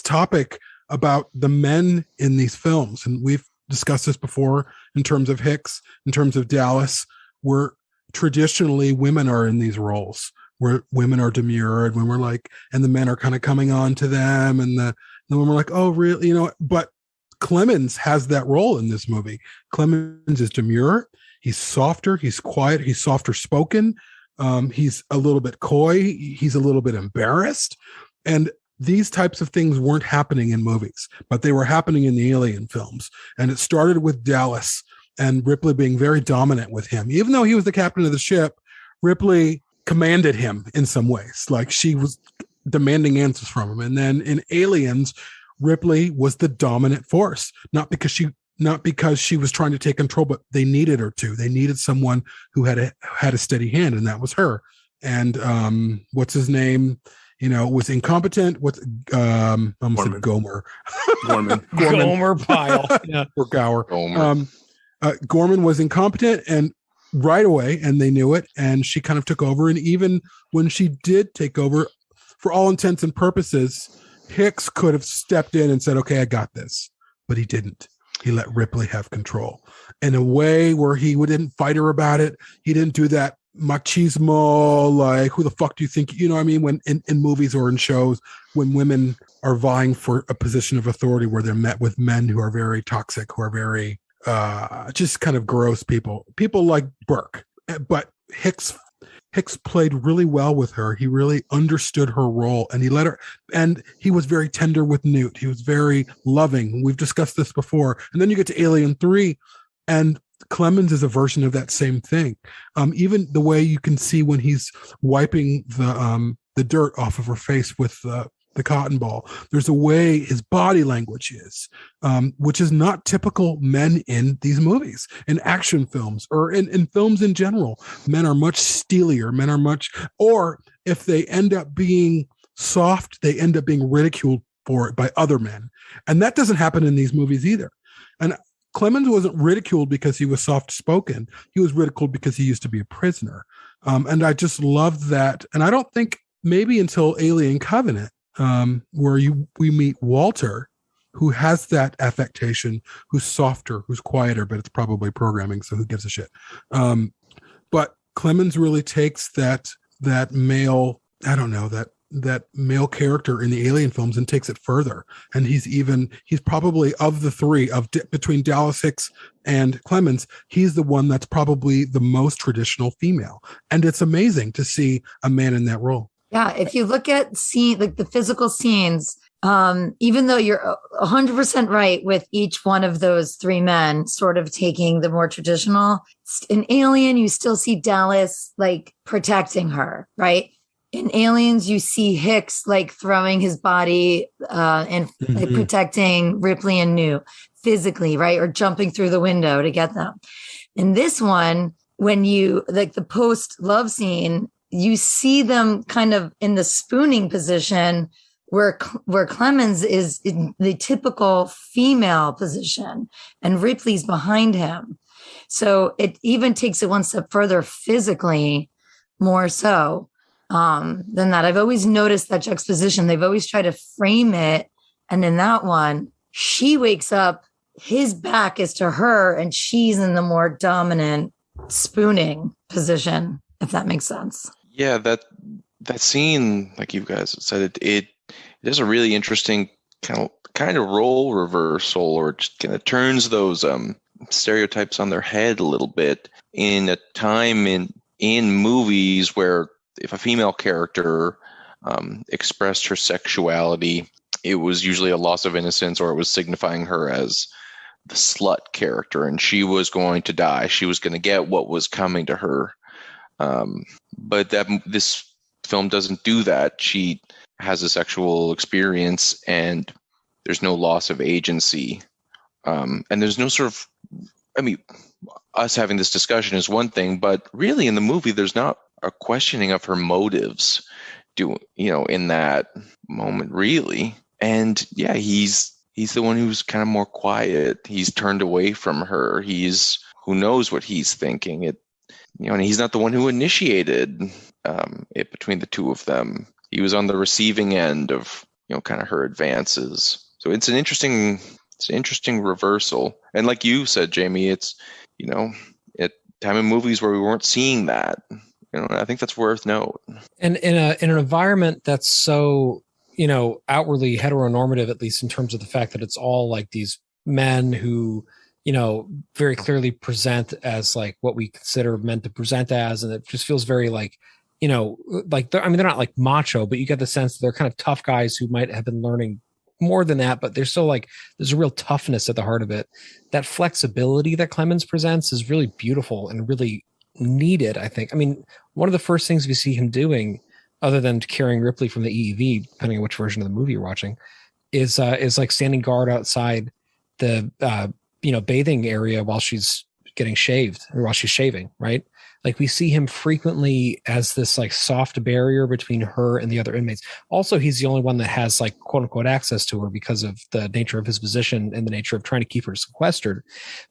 topic about the men in these films. And we've discussed this before in terms of Hicks, in terms of Dallas, where traditionally women are in these roles, where women are demure and when we're like, and the men are kind of coming on to them. And the women are like, oh, really? But Clemens has that role in this movie. Clemens is demure. He's softer. He's quiet. He's softer spoken. He's a little bit coy. He's a little bit embarrassed. And these types of things weren't happening in movies, but they were happening in the Alien films. And it started with Dallas and Ripley being very dominant with him. Even though he was the captain of the ship, Ripley commanded him in some ways. Like she was demanding answers from him. And then in Aliens, Ripley was the dominant force, not because she was trying to take control, but they needed her to. They needed someone who had a steady hand, and that was her. And what's his name? Was incompetent. I almost said Gomer. Gorman. Gomer Pyle. Yeah. Or Gower. Gomer. Gorman was incompetent and right away, and they knew it. And she kind of took over. And even when she did take over, for all intents and purposes, Hicks could have stepped in and said, okay, I got this. But he didn't. He let Ripley have control in a way where he didn't fight her about it. He didn't do that machismo, like, who the fuck do you think, you know what I mean? When in movies or in shows, when women are vying for a position of authority where they're met with men who are very toxic, who are very, just kind of gross people like Burke. But Hicks played really well with her. He really understood her role, and he let her, and he was very tender with Newt. He was very loving. We've discussed this before. And then you get to Alien 3, and Clemens is a version of that same thing. Even the way you can see when he's wiping the dirt off of her face with the cotton ball, there's a way his body language is, which is not typical men in these movies, in action films or in films in general. Men are much steelier. Men are much, or if they end up being soft, they end up being ridiculed for it by other men. And that doesn't happen in these movies either. And Clemens wasn't ridiculed because he was soft-spoken. He was ridiculed because he used to be a prisoner. And I just loved that. And I don't think maybe until Alien Covenant, where we meet Walter, who has that affectation, who's softer, who's quieter, but it's probably programming, so who gives a shit? But Clemens really takes that male, I don't know, that male character in the Alien films and takes it further. And he's probably, of the three, between Dallas, Hicks, and Clemens, he's the one that's probably the most traditional female. And it's amazing to see a man in that role. Yeah, if you look at the physical scenes, even though you're 100% right with each one of those three men sort of taking the more traditional, in Alien, you still see Dallas like protecting her, right? In Aliens, you see Hicks like throwing his body and like, protecting Ripley and Newt physically, right? Or jumping through the window to get them. In this one, when you like the post-love scene, you see them kind of in the spooning position where Clemens is in the typical female position and Ripley's behind him. So it even takes it one step further physically, more so than that. I've always noticed that juxtaposition. They've always tried to frame it. And in that one, she wakes up, his back is to her, and she's in the more dominant spooning position, if that makes sense. Yeah, that scene, like you guys said, it is a really interesting kind of role reversal, or just kind of turns those stereotypes on their head a little bit in a time in movies where if a female character expressed her sexuality, it was usually a loss of innocence, or it was signifying her as the slut character, and she was going to die. She was going to get what was coming to her. But this The film doesn't do that. She has a sexual experience and there's no loss of agency. And there's no sort of, I mean, us having this discussion is one thing, but really in the movie, there's not a questioning of her motives, in that moment, really. And yeah, he's the one who's kind of more quiet. He's turned away from her. Who knows what he's thinking. And he's not the one who initiated it between the two of them. He was on the receiving end of, kind of her advances. So it's an interesting reversal. And like you said, Jamie, it's, at time in movies where we weren't seeing that. I think that's worth note. And in an environment that's so, outwardly heteronormative, at least in terms of the fact that it's all like these men who, very clearly present as like what we consider men to present as. And it just feels very like, they're not like macho, but you get the sense that they're kind of tough guys who might have been learning more than that, but they're still like, there's a real toughness at the heart of it. That flexibility that Clemens presents is really beautiful and really needed, I think. I mean, one of the first things we see him doing, other than carrying Ripley from the EEV, depending on which version of the movie you're watching, is like standing guard outside the bathing area while she's getting shaved or while she's shaving, right? Like we see him frequently as this like soft barrier between her and the other inmates. Also, he's the only one that has like quote unquote access to her because of the nature of his position and the nature of trying to keep her sequestered.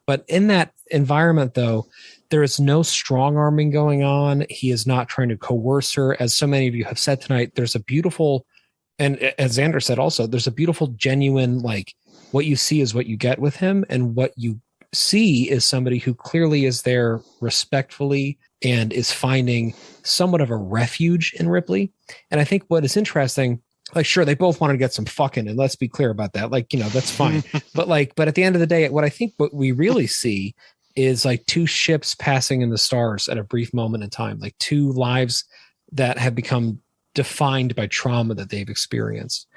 But in that environment, though, there is no strong arming going on. He is not trying to coerce her. As so many of you have said tonight, there's a beautiful, and as Xander said also, there's a beautiful, genuine, like what you see is what you get with him. And what you see is somebody who clearly is there respectfully and is finding somewhat of a refuge in Ripley. And I think what is interesting, like, sure, they both wanted to get some fucking, and let's be clear about that. Like, that's fine. but at the end of the day, what I think what we really see is like two ships passing in the stars at a brief moment in time, like two lives that have become defined by trauma that they've experienced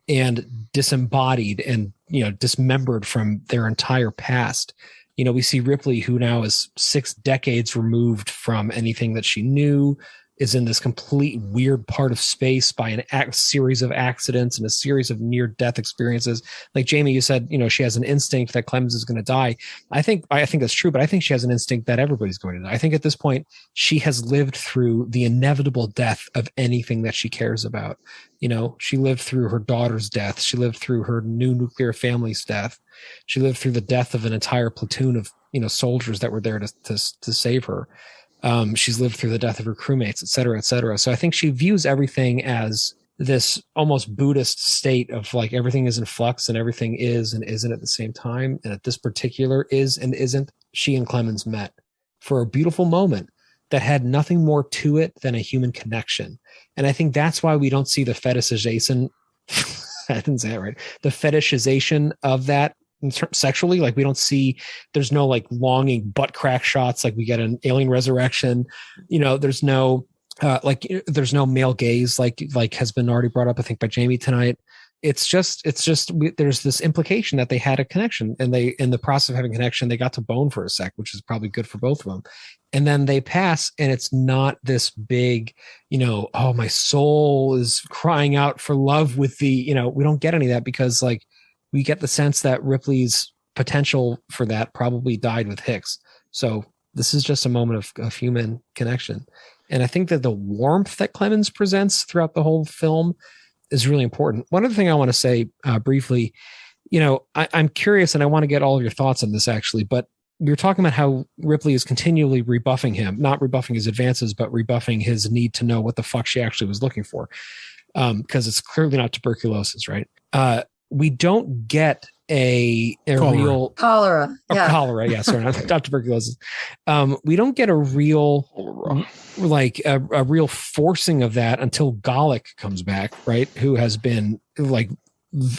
and disembodied and, dismembered from their entire past. We see Ripley, who now is 6 decades removed from anything that she knew, is in this complete weird part of space by a series of accidents and a series of near-death experiences. Like Jamie, you said, she has an instinct that Clemens is going to die. I think that's true, but I think she has an instinct that everybody's going to die. I think at this point, she has lived through the inevitable death of anything that she cares about. She lived through her daughter's death. She lived through her new nuclear family's death. She lived through the death of an entire platoon of, soldiers that were there to save her. She's lived through the death of her crewmates, et cetera, et cetera. So I think she views everything as this almost Buddhist state of like everything is in flux and everything is and isn't at the same time. And at this particular is and isn't, she and Clemens met for a beautiful moment that had nothing more to it than a human connection. And I think that's why we don't see the fetishization. I didn't say that right. The fetishization of that sexually, like we don't see, there's no like longing butt crack shots like we get in Alien Resurrection. There's no there's no male gaze like has been already brought up, I think, by Jamie tonight. It's just there's this implication that they had a connection, and they, in the process of having a connection, they got to bone for a sec, which is probably good for both of them. And then they pass, and it's not this big, oh, my soul is crying out for love with the, we don't get any of that, because like we get the sense that Ripley's potential for that probably died with Hicks. So this is just a moment of human connection. And I think that the warmth that Clemens presents throughout the whole film is really important. One other thing I want to say briefly, I'm curious, and I want to get all of your thoughts on this actually, but we were talking about how Ripley is continually rebuffing him, not rebuffing his advances, but rebuffing his need to know what the fuck she actually was looking for. Because it's clearly not tuberculosis, right? We don't get a real cholera. Yeah. Cholera. Yeah. Sorry, not tuberculosis. We don't get a real, like a real forcing of that until Gallic comes back, right? Who has been like,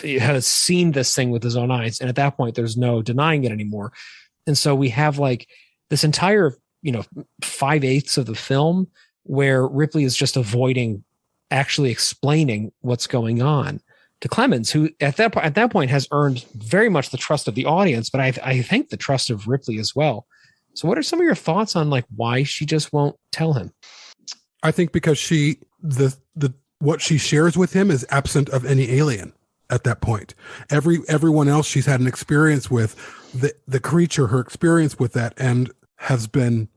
has seen this thing with his own eyes. And at that point, there's no denying it anymore. And so we have like this entire, 5/8 of the film where Ripley is just avoiding actually explaining what's going on to Clemens, who at that point has earned very much the trust of the audience, but I think the trust of Ripley as well. So what are some of your thoughts on like why she just won't tell him? I think because she the what she shares with him is absent of any alien at that point. Everyone else she's had an experience with, the creature, her experience with that, and has been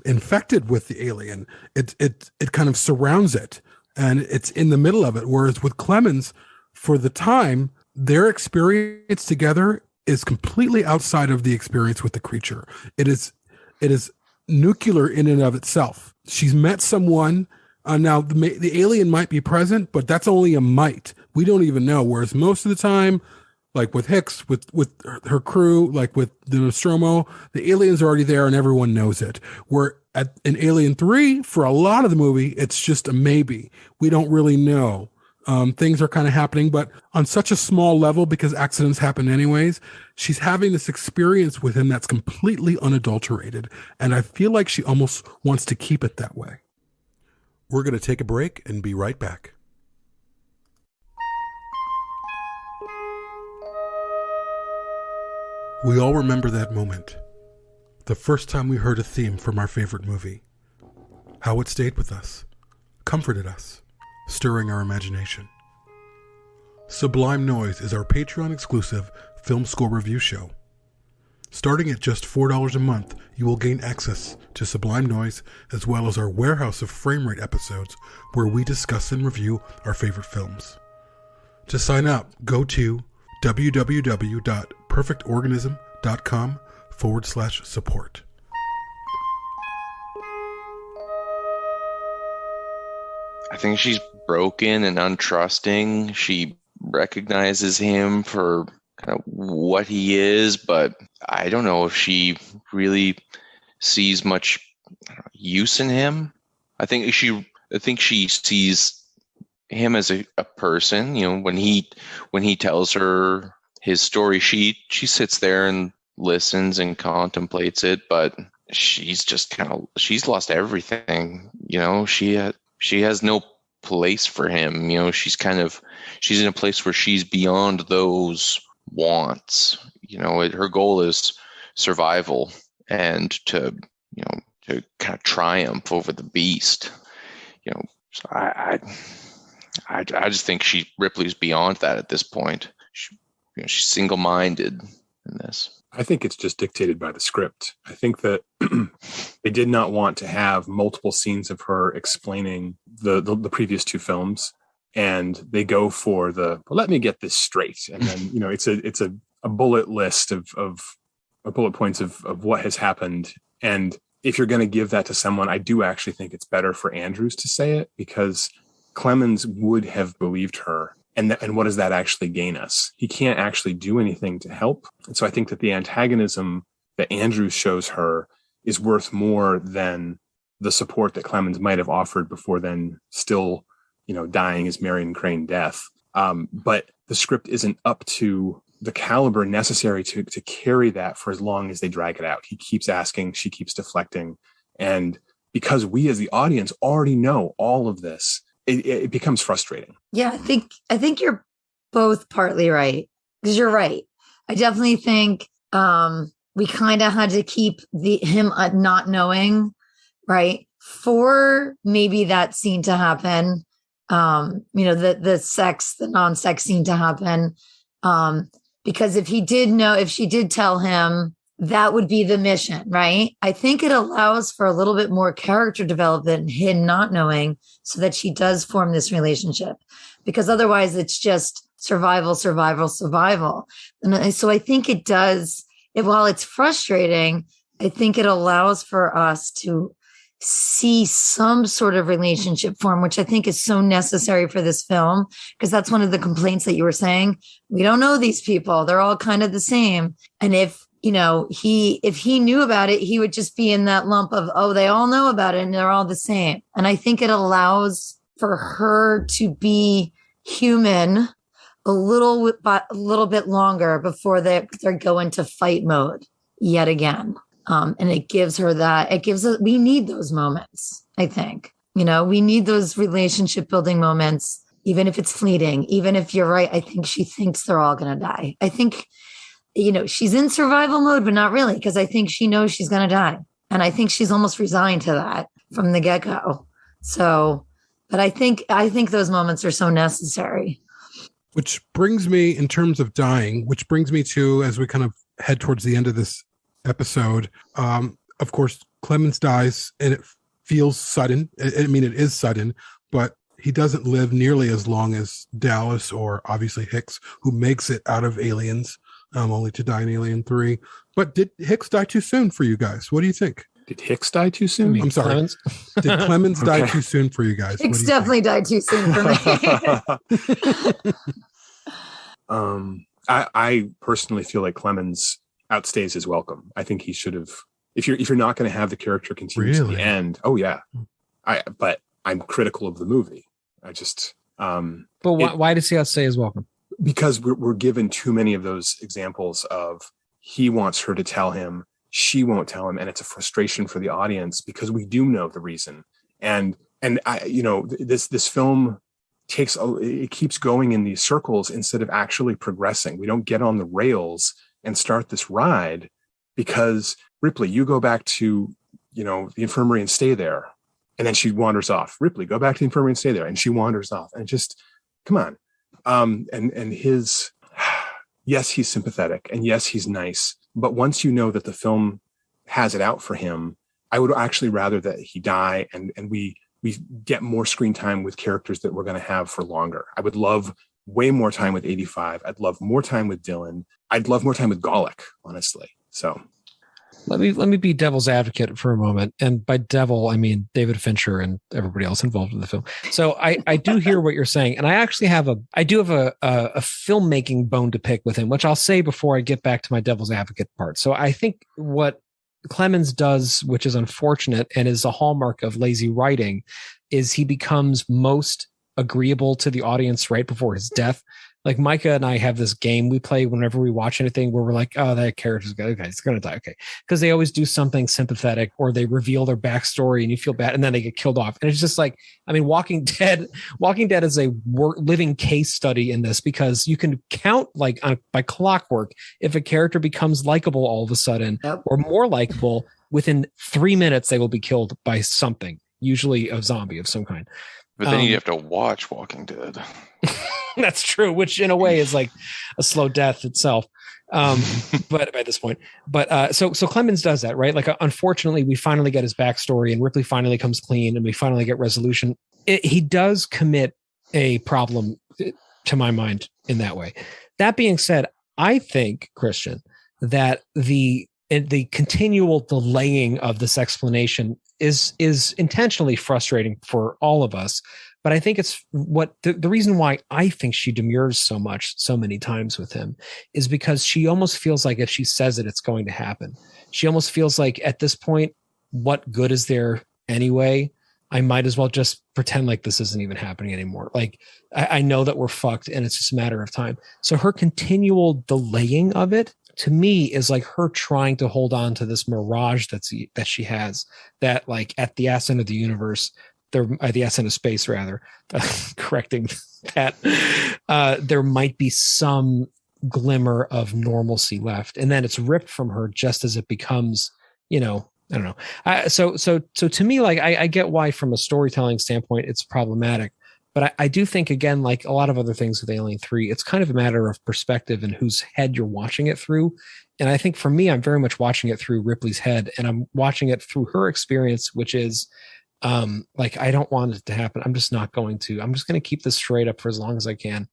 infected with the alien. It kind of surrounds it, and it's in the middle of it. Whereas with Clemens, for the time, their experience together is completely outside of the experience with the creature. It is nuclear in and of itself. She's met someone. Now the alien might be present, but that's only a might. We don't even know. Whereas most of the time, like with Hicks, with her crew, like with the Nostromo, the aliens are already there and everyone knows it. Where in Alien 3, for a lot of the movie, it's just a maybe. We don't really know. Things are kind of happening, but on such a small level, because accidents happen anyways, she's having this experience with him that's completely unadulterated. And I feel like she almost wants to keep it that way. We're going to take a break and be right back. We all remember that moment. The first time we heard a theme from our favorite movie. How it stayed with us, comforted us, stirring our imagination. Sublime Noise is our Patreon-exclusive film score review show. Starting at just $4 a month, you will gain access to Sublime Noise as well as our warehouse of frame rate episodes where we discuss and review our favorite films. To sign up, go to www.perfectorganism.com/support. I think she's broken and untrusting. She recognizes him for kind of what he is, but I don't know if she really sees much use in him. I think she sees him as a person. You know, when he tells her his story, she sits there and listens and contemplates it, but she's lost everything. You know, she has no place for him. You know, she's in a place where she's beyond those wants. You know, her goal is survival and to kind of triumph over the beast. You know, so I just think Ripley's beyond that at this point. She's single-minded in this. I think it's just dictated by the script. I think that they did not want to have multiple scenes of her explaining the previous two films, and they go for let me get this straight, and then it's a bullet list of bullet points of what has happened. And if you're going to give that to someone, I do actually think it's better for Andrews to say it, because Clemens would have believed her. And what does that actually gain us? He can't actually do anything to help. And so I think that the antagonism that Andrews shows her is worth more than the support that Clemens might have offered before then, still, dying his Marion Crane death. But the script isn't up to the caliber necessary to carry that for as long as they drag it out. He keeps asking, she keeps deflecting. And because we as the audience already know all of this, it becomes frustrating. Yeah, I think you're both partly right, because you're right. I definitely think we kind of had to keep him not knowing, right, for maybe that scene to happen. The non-sex scene to happen. Because if she did tell him, that would be the mission, right? I think it allows for a little bit more character development, him not knowing, so that she does form this relationship. Because otherwise it's just survival. And so I think it does, while it's frustrating, I think it allows for us to see some sort of relationship form, which I think is so necessary for this film, because that's one of the complaints that you were saying. We don't know these people. They're all kind of the same. And if he knew about it, he would just be in that lump of, oh, they all know about it and they're all the same. And I think it allows for her to be human a little bit longer before they go into fight mode yet again. And it gives her we need those moments, I think. We need those relationship building moments, even if it's fleeting, even if you're right. I think she thinks they're all going to die. I think, she's in survival mode, but not really, because I think she knows she's going to die. And I think she's almost resigned to that from the get-go. So But I think those moments are so necessary. Which brings me, in terms of dying, which brings me to, as we kind of head towards the end of this episode, of course, Clemens dies, and it feels sudden. I mean, it is sudden, but he doesn't live nearly as long as Dallas or obviously Hicks, who makes it out of Aliens, only to die in Alien 3. But did Hicks die too soon for you guys? What do you think? Did Hicks die too soon? I'm sorry. Clemens? Did Clemens die too soon for you guys? Hicks definitely died too soon for me. I personally feel like Clemens outstays his welcome. I think he should have. If you're not going to have the character continue to the end, oh yeah. But I'm critical of the movie. I just. But why does he outstay his welcome? Because we're given too many of those examples of he wants her to tell him, she won't tell him, and it's a frustration for the audience because we do know the reason. And this film it keeps going in these circles instead of actually progressing. We don't get on the rails and start this ride because Ripley, you go back to, the infirmary and stay there. And then she wanders off. Ripley, go back to the infirmary and stay there. And she wanders off. And just, come on. And his, yes, he's sympathetic. And yes, he's nice. But once you know that the film has it out for him, I would actually rather that he die and we get more screen time with characters that we're going to have for longer. I would love way more time with 85. I'd love more time with Dylan. I'd love more time with Golic, honestly. So let me be devil's advocate for a moment. And by devil, I mean David Fincher and everybody else involved in the film. So I do hear what you're saying. And I actually have a filmmaking bone to pick with him, which I'll say before I get back to my devil's advocate part. So I think what Clemens does, which is unfortunate and is a hallmark of lazy writing, is he becomes most agreeable to the audience right before his death. Like Micah and I have this game we play whenever we watch anything where we're like, oh, that character's good. Okay, it's going to die. Okay. Because they always do something sympathetic or they reveal their backstory and you feel bad and then they get killed off. And it's just like, I mean, Walking Dead is a living case study in this because you can count by clockwork if a character becomes likable all of a sudden or more likable within 3 minutes, they will be killed by something, usually a zombie of some kind. But then you have to watch Walking Dead. That's true, which in a way is like a slow death itself. But by this point, so Clemens does that, right? Like, unfortunately, we finally get his backstory and Ripley finally comes clean and we finally get resolution. He does commit a problem to my mind in that way. That being said, I think, Christian, that the continual delaying of this explanation is intentionally frustrating for all of us. But I think it's the reason why I think she demurs so many times with him is because she almost feels like if she says it, it's going to happen. She almost feels like at this point, what good is there anyway? I might as well just pretend like this isn't even happening anymore. Like I know that we're fucked and it's just a matter of time. So her continual delaying of it to me is like her trying to hold on to this mirage that she has, that like at the ascent of the universe, the ascent of space rather, correcting that, there might be some glimmer of normalcy left. And then it's ripped from her just as it becomes, I don't know. So to me, like, I get why from a storytelling standpoint, it's problematic. But I do think, again, like a lot of other things with Alien 3, it's kind of a matter of perspective and whose head you're watching it through. And I think for me, I'm very much watching it through Ripley's head, and I'm watching it through her experience, which is like, I don't want it to happen. I'm just not going to. I'm just going to keep this straight up for as long as I can,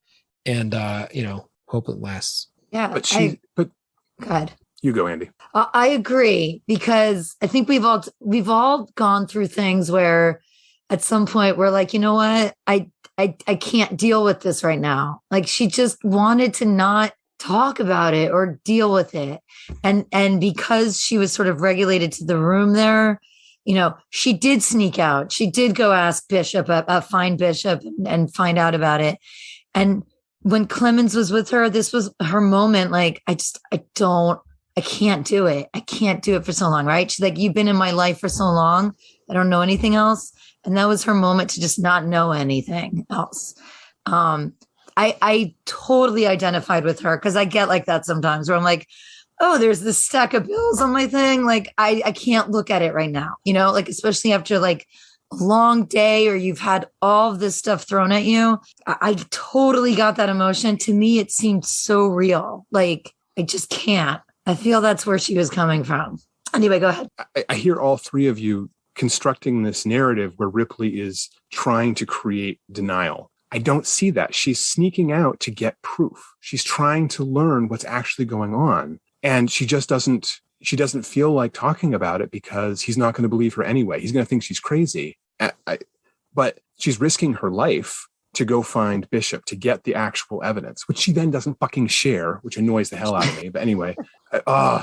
and hope it lasts. Yeah, but go ahead. You go, Andie. I agree, because I think we've all gone through things where at some point we're like, you know what, I can't deal with this right now. Like, she just wanted to not talk about it or deal with it, and because she was sort of regulated to the room there, she did sneak out. She did go ask Bishop, find Bishop and find out about it. And when Clemens was with her, this was her moment. Like, I can't do it. I can't do it for so long, right? She's like, you've been in my life for so long. I don't know anything else. And that was her moment to just not know anything else. I totally identified with her, because I get like that sometimes where I'm like, oh, there's this stack of bills on my thing. Like, I can't look at it right now, like, especially after like a long day or you've had all of this stuff thrown at you. I totally got that emotion. To me, it seemed so real. Like, I just can't. I feel that's where she was coming from. Anyway, go ahead. I hear all three of you constructing this narrative where Ripley is trying to create denial. I don't see that. She's sneaking out to get proof. She's trying to learn what's actually going on. And she just doesn't feel like talking about it because he's not going to believe her anyway. He's going to think she's crazy. But she's risking her life to go find Bishop to get the actual evidence, which she then doesn't fucking share, which annoys the hell out of me. But anyway,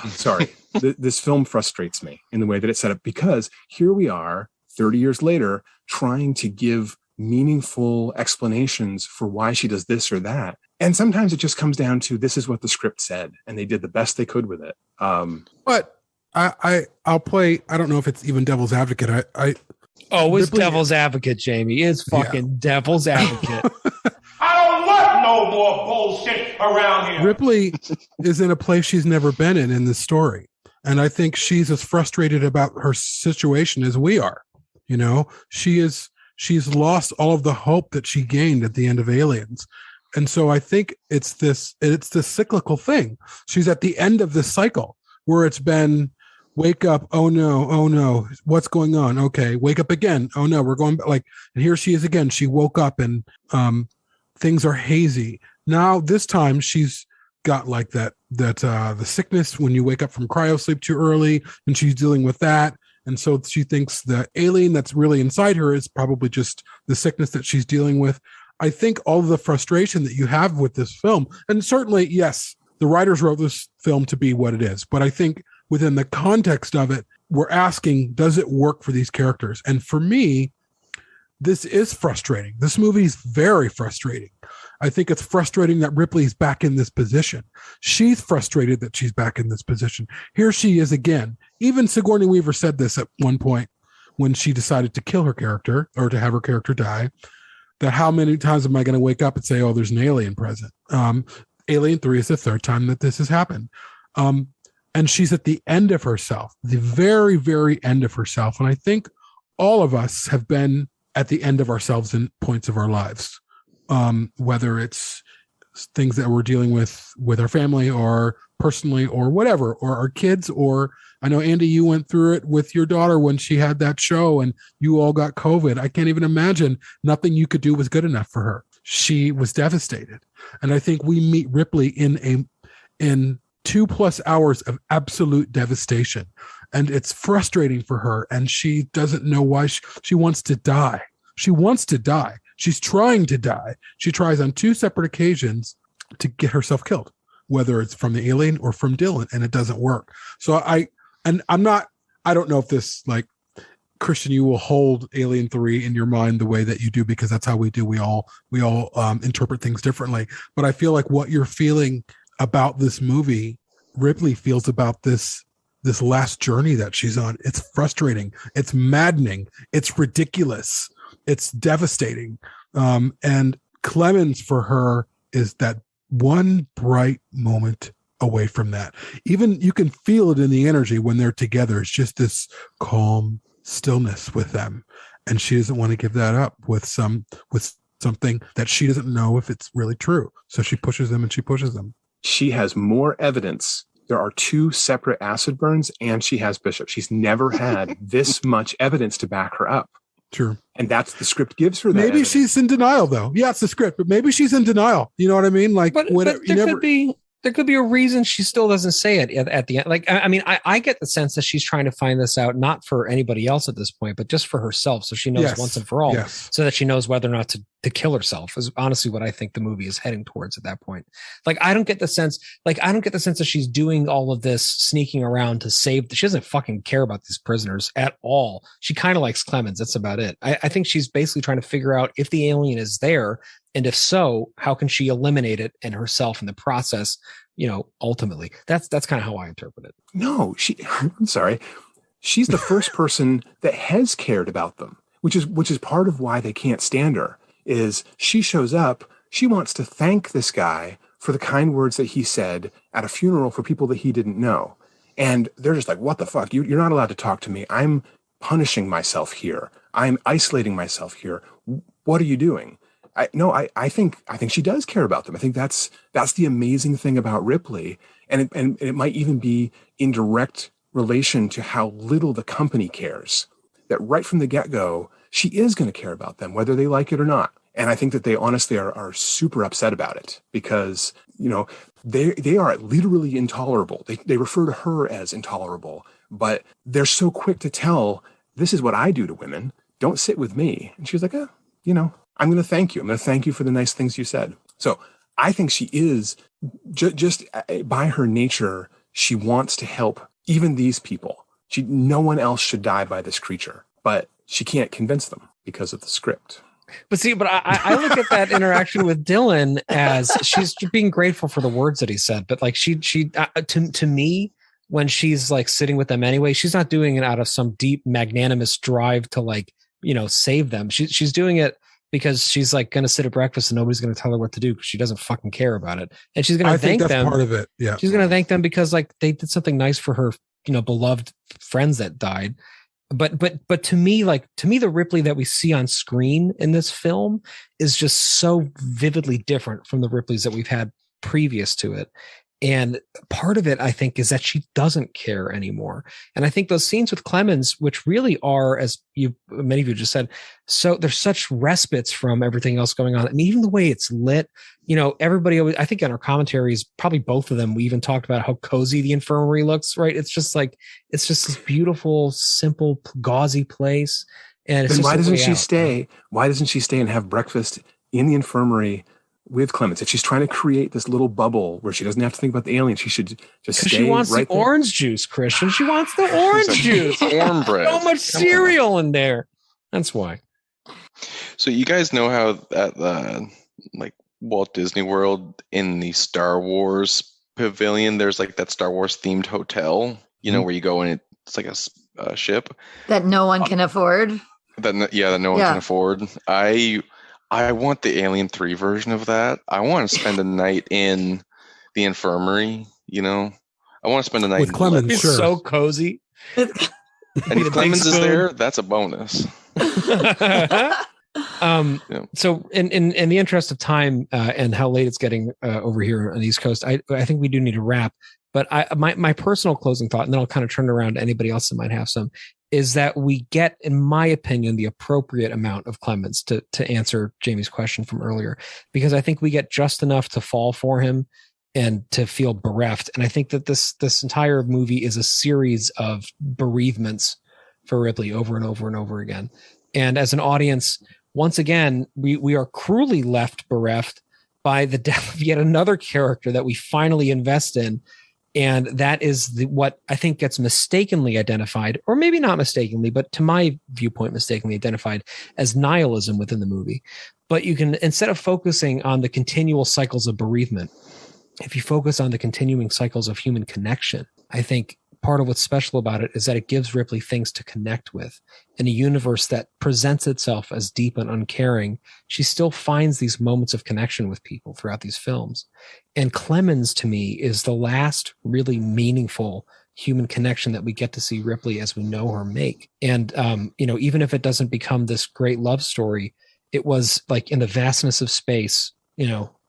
sorry. This film frustrates me in the way that it's set up, because here we are 30 years later trying to give meaningful explanations for why she does this or that. And sometimes it just comes down to, this is what the script said, and they did the best they could with it. But I'll play, I don't know if it's even devil's advocate. It's devil's advocate, Jamie. It's fucking devil's advocate. I don't want no more bullshit around here. Ripley is in a place she's never been in this story. And I think she's as frustrated about her situation as we are. You know, she's lost all of the hope that she gained at the end of Aliens. And so I think it's this cyclical thing. She's at the end of this cycle where it's been, wake up, oh no, what's going on? Okay, wake up again. Oh no, we're going back. Like, and here she is again. She woke up and things are hazy. Now this time she's got like that the sickness when you wake up from cryosleep too early, and she's dealing with that. And so she thinks the alien that's really inside her is probably just the sickness that she's dealing with. I think all of the frustration that you have with this film, and certainly, yes, the writers wrote this film to be what it is, but I think within the context of it, we're asking, does it work for these characters? And for me, this is frustrating. This movie is very frustrating. I think it's frustrating that Ripley's back in this position. She's frustrated that she's back in this position. Here she is again. Even Sigourney Weaver said this at one point when she decided to kill her character, or to have her character die, that how many times am I going to wake up and say, oh, there's an alien present? Alien 3 is the third time that this has happened. And she's at the end of herself, the very, very end of herself. And I think all of us have been at the end of ourselves in points of our lives, whether it's things that we're dealing with our family or personally or whatever, or our kids, or I know, Andie, you went through it with your daughter when she had that show and you all got COVID. I can't even imagine nothing you could do was good enough for her. She was devastated. And I think we meet Ripley in 2+ hours of absolute devastation. And it's frustrating for her. And she doesn't know why she wants to die. She wants to die. She's trying to die. She tries on 2 separate occasions to get herself killed, whether it's from the alien or from Dylan, and it doesn't work. So I don't know if this, like, Christian, you will hold Alien 3 in your mind the way that you do, because that's how we do. We all interpret things differently. But I feel like what you're feeling about this movie, Ripley feels about this last journey that she's on. It's frustrating. It's maddening. It's ridiculous. It's devastating. And Clemens for her is that one bright moment away from that. Even you can feel it in the energy when they're together. It's just this calm stillness with them. And she doesn't want to give that up with something that she doesn't know if it's really true. So she pushes them and she pushes them. She has more evidence. There are 2 separate acid burns, and she has Bishop. She's never had this much evidence to back her up. Sure. And that's the script gives her that. Maybe evidence. She's in denial, though. Yeah, it's the script, but maybe she's in denial. You know what I mean? Like, but there could be a reason she still doesn't say it at the end. Like, I mean, I get the sense that she's trying to find this out, not for anybody else at this point, but just for herself. So she knows once and for all, so that she knows whether or not to kill herself is honestly what I think the movie is heading towards at that point. Like, I don't get the sense that she's doing all of this sneaking around to save. She doesn't fucking care about these prisoners at all. She kind of likes Clemens. That's about it. I think she's basically trying to figure out if the alien is there. And if so, how can she eliminate it and herself in the process? You know, ultimately, that's kind of how I interpret it. No, I'm sorry. She's the first person that has cared about them, which is part of why they can't stand her. Is she shows up, she wants to thank this guy for the kind words that he said at a funeral for people that he didn't know. And they're just like, what the fuck? You're not allowed to talk to me. I'm punishing myself here. I'm isolating myself here. What are you doing? I think she does care about them. I think that's the amazing thing about Ripley. And it might even be in direct relation to how little the company cares. That right from the get-go, she is going to care about them, whether they like it or not. And I think that they honestly are super upset about it because, they are literally intolerable. They refer to her as intolerable, but they're so quick to tell, this is what I do to women. Don't sit with me. And she's like, I'm going to thank you. I'm going to thank you for the nice things you said. So I think she is just by her nature, she wants to help even these people. No one else should die by this creature, but she can't convince them because of the script. But see, I look at that interaction with Dylan as she's being grateful for the words that he said. But like to me, when she's like sitting with them anyway, she's not doing it out of some deep magnanimous drive to save them. She's doing it because she's like going to sit at breakfast and nobody's going to tell her what to do because she doesn't fucking care about it. And she's going to thank them. I think that's part of it. Yeah. She's going to thank them because like they did something nice for her, beloved friends that died. But to me, the Ripley that we see on screen in this film is just so vividly different from the Ripleys that we've had previous to it. And part of it, I think, is that she doesn't care anymore. And I think those scenes with Clemens, which really are, as many of you just said, so there's such respites from everything else going on. I mean, even the way it's lit, everybody always, I think in our commentaries, probably both of them, we even talked about how cozy the infirmary looks, right? It's just this beautiful, simple, gauzy place. And it's why doesn't she stay? Why doesn't she stay and have breakfast in the infirmary with Clemens? If she's trying to create this little bubble where she doesn't have to think about the alien, she should just stay. She wants right the orange juice, Christian. She wants the orange juice. Cornbread. So much cereal in there. That's why. So you guys know how at Walt Disney World in the Star Wars pavilion, there's like that Star Wars themed hotel, where you go and it's like a ship that no one can afford. That no one can afford. I want the Alien 3 version of that. I want to spend a night in the infirmary, I want to spend a night with Clemens. He's so cozy. And if Clemens is there, that's a bonus. So in the interest of time and how late it's getting over here on the East Coast, I think we do need to wrap. But my personal closing thought, and then I'll kind of turn it around to anybody else that might have some, is that we get, in my opinion, the appropriate amount of Clemens to answer Jamie's question from earlier, because I think we get just enough to fall for him and to feel bereft. And I think that this entire movie is a series of bereavements for Ripley over and over and over again. And as an audience, once again, we are cruelly left bereft by the death of yet another character that we finally invest in. And that is what I think gets mistakenly identified, or maybe not mistakenly, but to my viewpoint, mistakenly identified as nihilism within the movie. But you can, instead of focusing on the continual cycles of bereavement, if you focus on the continuing cycles of human connection, I think part of what's special about it is that it gives Ripley things to connect with. In a universe that presents itself as deep and uncaring, she still finds these moments of connection with people throughout these films. And Clemens, to me, is the last really meaningful human connection that we get to see Ripley as we know her make. And, even if it doesn't become this great love story, it was like in the vastness of space,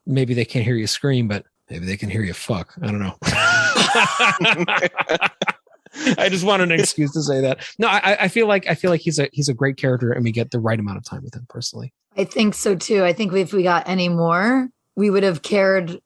maybe they can't hear you scream, but maybe they can hear you fuck. I don't know. I just wanted an excuse to say that. No, I feel like he's a great character, and we get the right amount of time with him personally. I think so too. I think if we got any more, we would have cared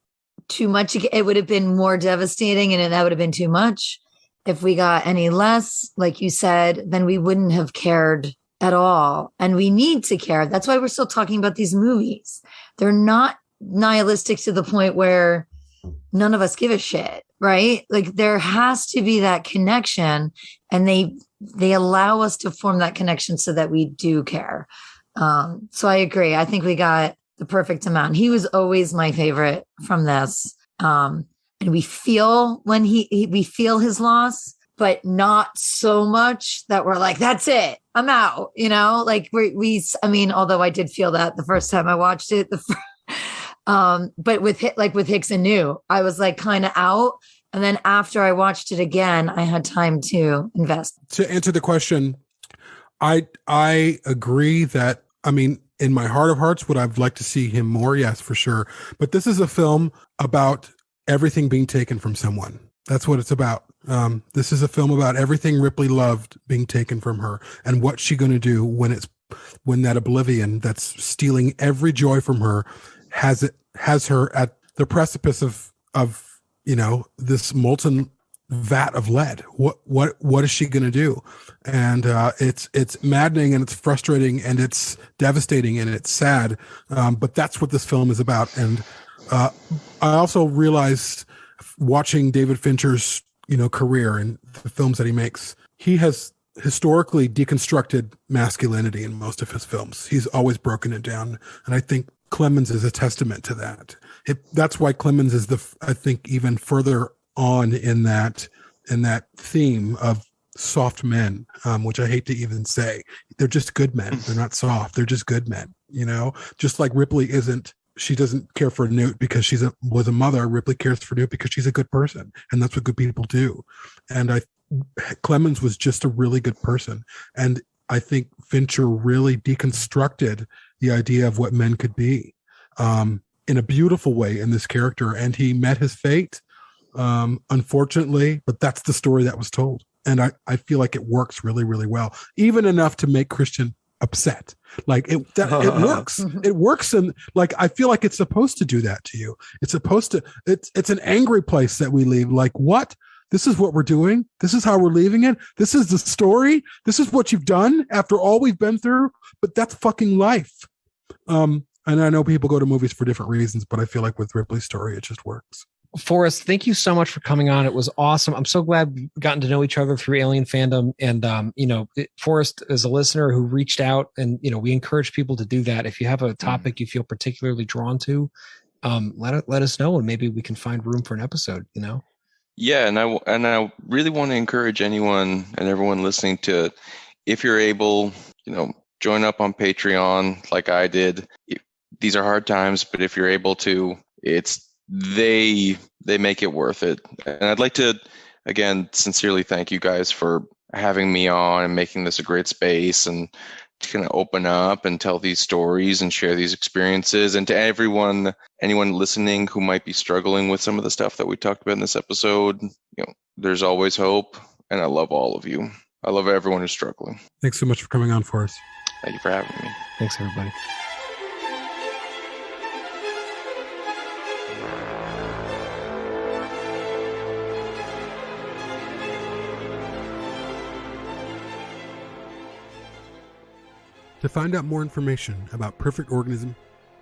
too much. It would have been more devastating, and that would have been too much. If we got any less, like you said, then we wouldn't have cared at all. And we need to care. That's why we're still talking about these movies. They're not nihilistic to the point where none of us give a shit, right? Like there has to be that connection, and they allow us to form that connection so that we do care. So I agree. I think we got the perfect amount. He was always my favorite from this. And we feel when we feel his loss, but not so much that we're like, that's it, I'm out, like although I did feel that the first time I watched it, but with Hicks and New, I was like kind of out. And then after I watched it again, I had time to invest. To answer the question, I agree that, I mean, in my heart of hearts, would I like to see him more? Yes, for sure. But this is a film about everything being taken from someone. That's what it's about. This is a film about everything Ripley loved being taken from her, and what's she going to do when that oblivion that's stealing every joy from her has her at the precipice of this molten vat of lead. What is she going to do? And it's maddening, and it's frustrating, and it's devastating, and it's sad. But that's what this film is about. And I also realized, watching David Fincher's career and the films that he makes, he has historically deconstructed masculinity in most of his films. He's always broken it down, and I think Clemens is a testament to that. That's why Clemens is I think even further on in that theme of soft men, which I hate to even say. They're just good men. They're not soft. They're just good men. Just like Ripley isn't. She doesn't care for Newt because she was a mother. Ripley cares for Newt because she's a good person, and that's what good people do. And Clemens was just a really good person, and I think Fincher really deconstructed the idea of what men could be in a beautiful way in this character. And he met his fate, unfortunately, but that's the story that was told. And I feel like it works really, really well, even enough to make Christian upset. Like it works. It works. And like, I feel like it's supposed to do that to you. It's supposed to, it's an angry place that we leave. Like, what? This is what we're doing. This is how we're leaving it. This is the story. This is what you've done after all we've been through. But that's fucking life. And I know people go to movies for different reasons, but I feel like with Ripley's story, it just works. Forrest, thank you so much for coming on. It was awesome. I'm so glad we've gotten to know each other through Alien Fandom. And, Forrest is a listener who reached out, and, we encourage people to do that. If you have a topic you feel particularly drawn to, let us know, and maybe we can find room for an episode, Yeah. And I really want to encourage anyone and everyone listening to, if you're able, join up on Patreon like I did. These are hard times, but if you're able to, they make it worth it. And I'd like to, again, sincerely thank you guys for having me on and making this a great space, and to kind of open up and tell these stories and share these experiences. And to anyone listening who might be struggling with some of the stuff that we talked about in this episode, there's always hope. And I love all of you. I love everyone who's struggling. Thanks so much for coming on for us. Thank you for having me. Thanks, everybody. To find out more information about Perfect Organism,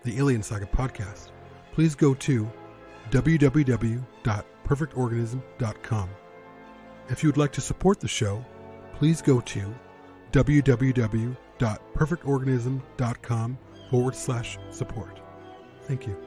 the Alien Saga podcast, please go to www.perfectorganism.com. If you would like to support the show, please go to www.perfectorganism.com/support. Thank you.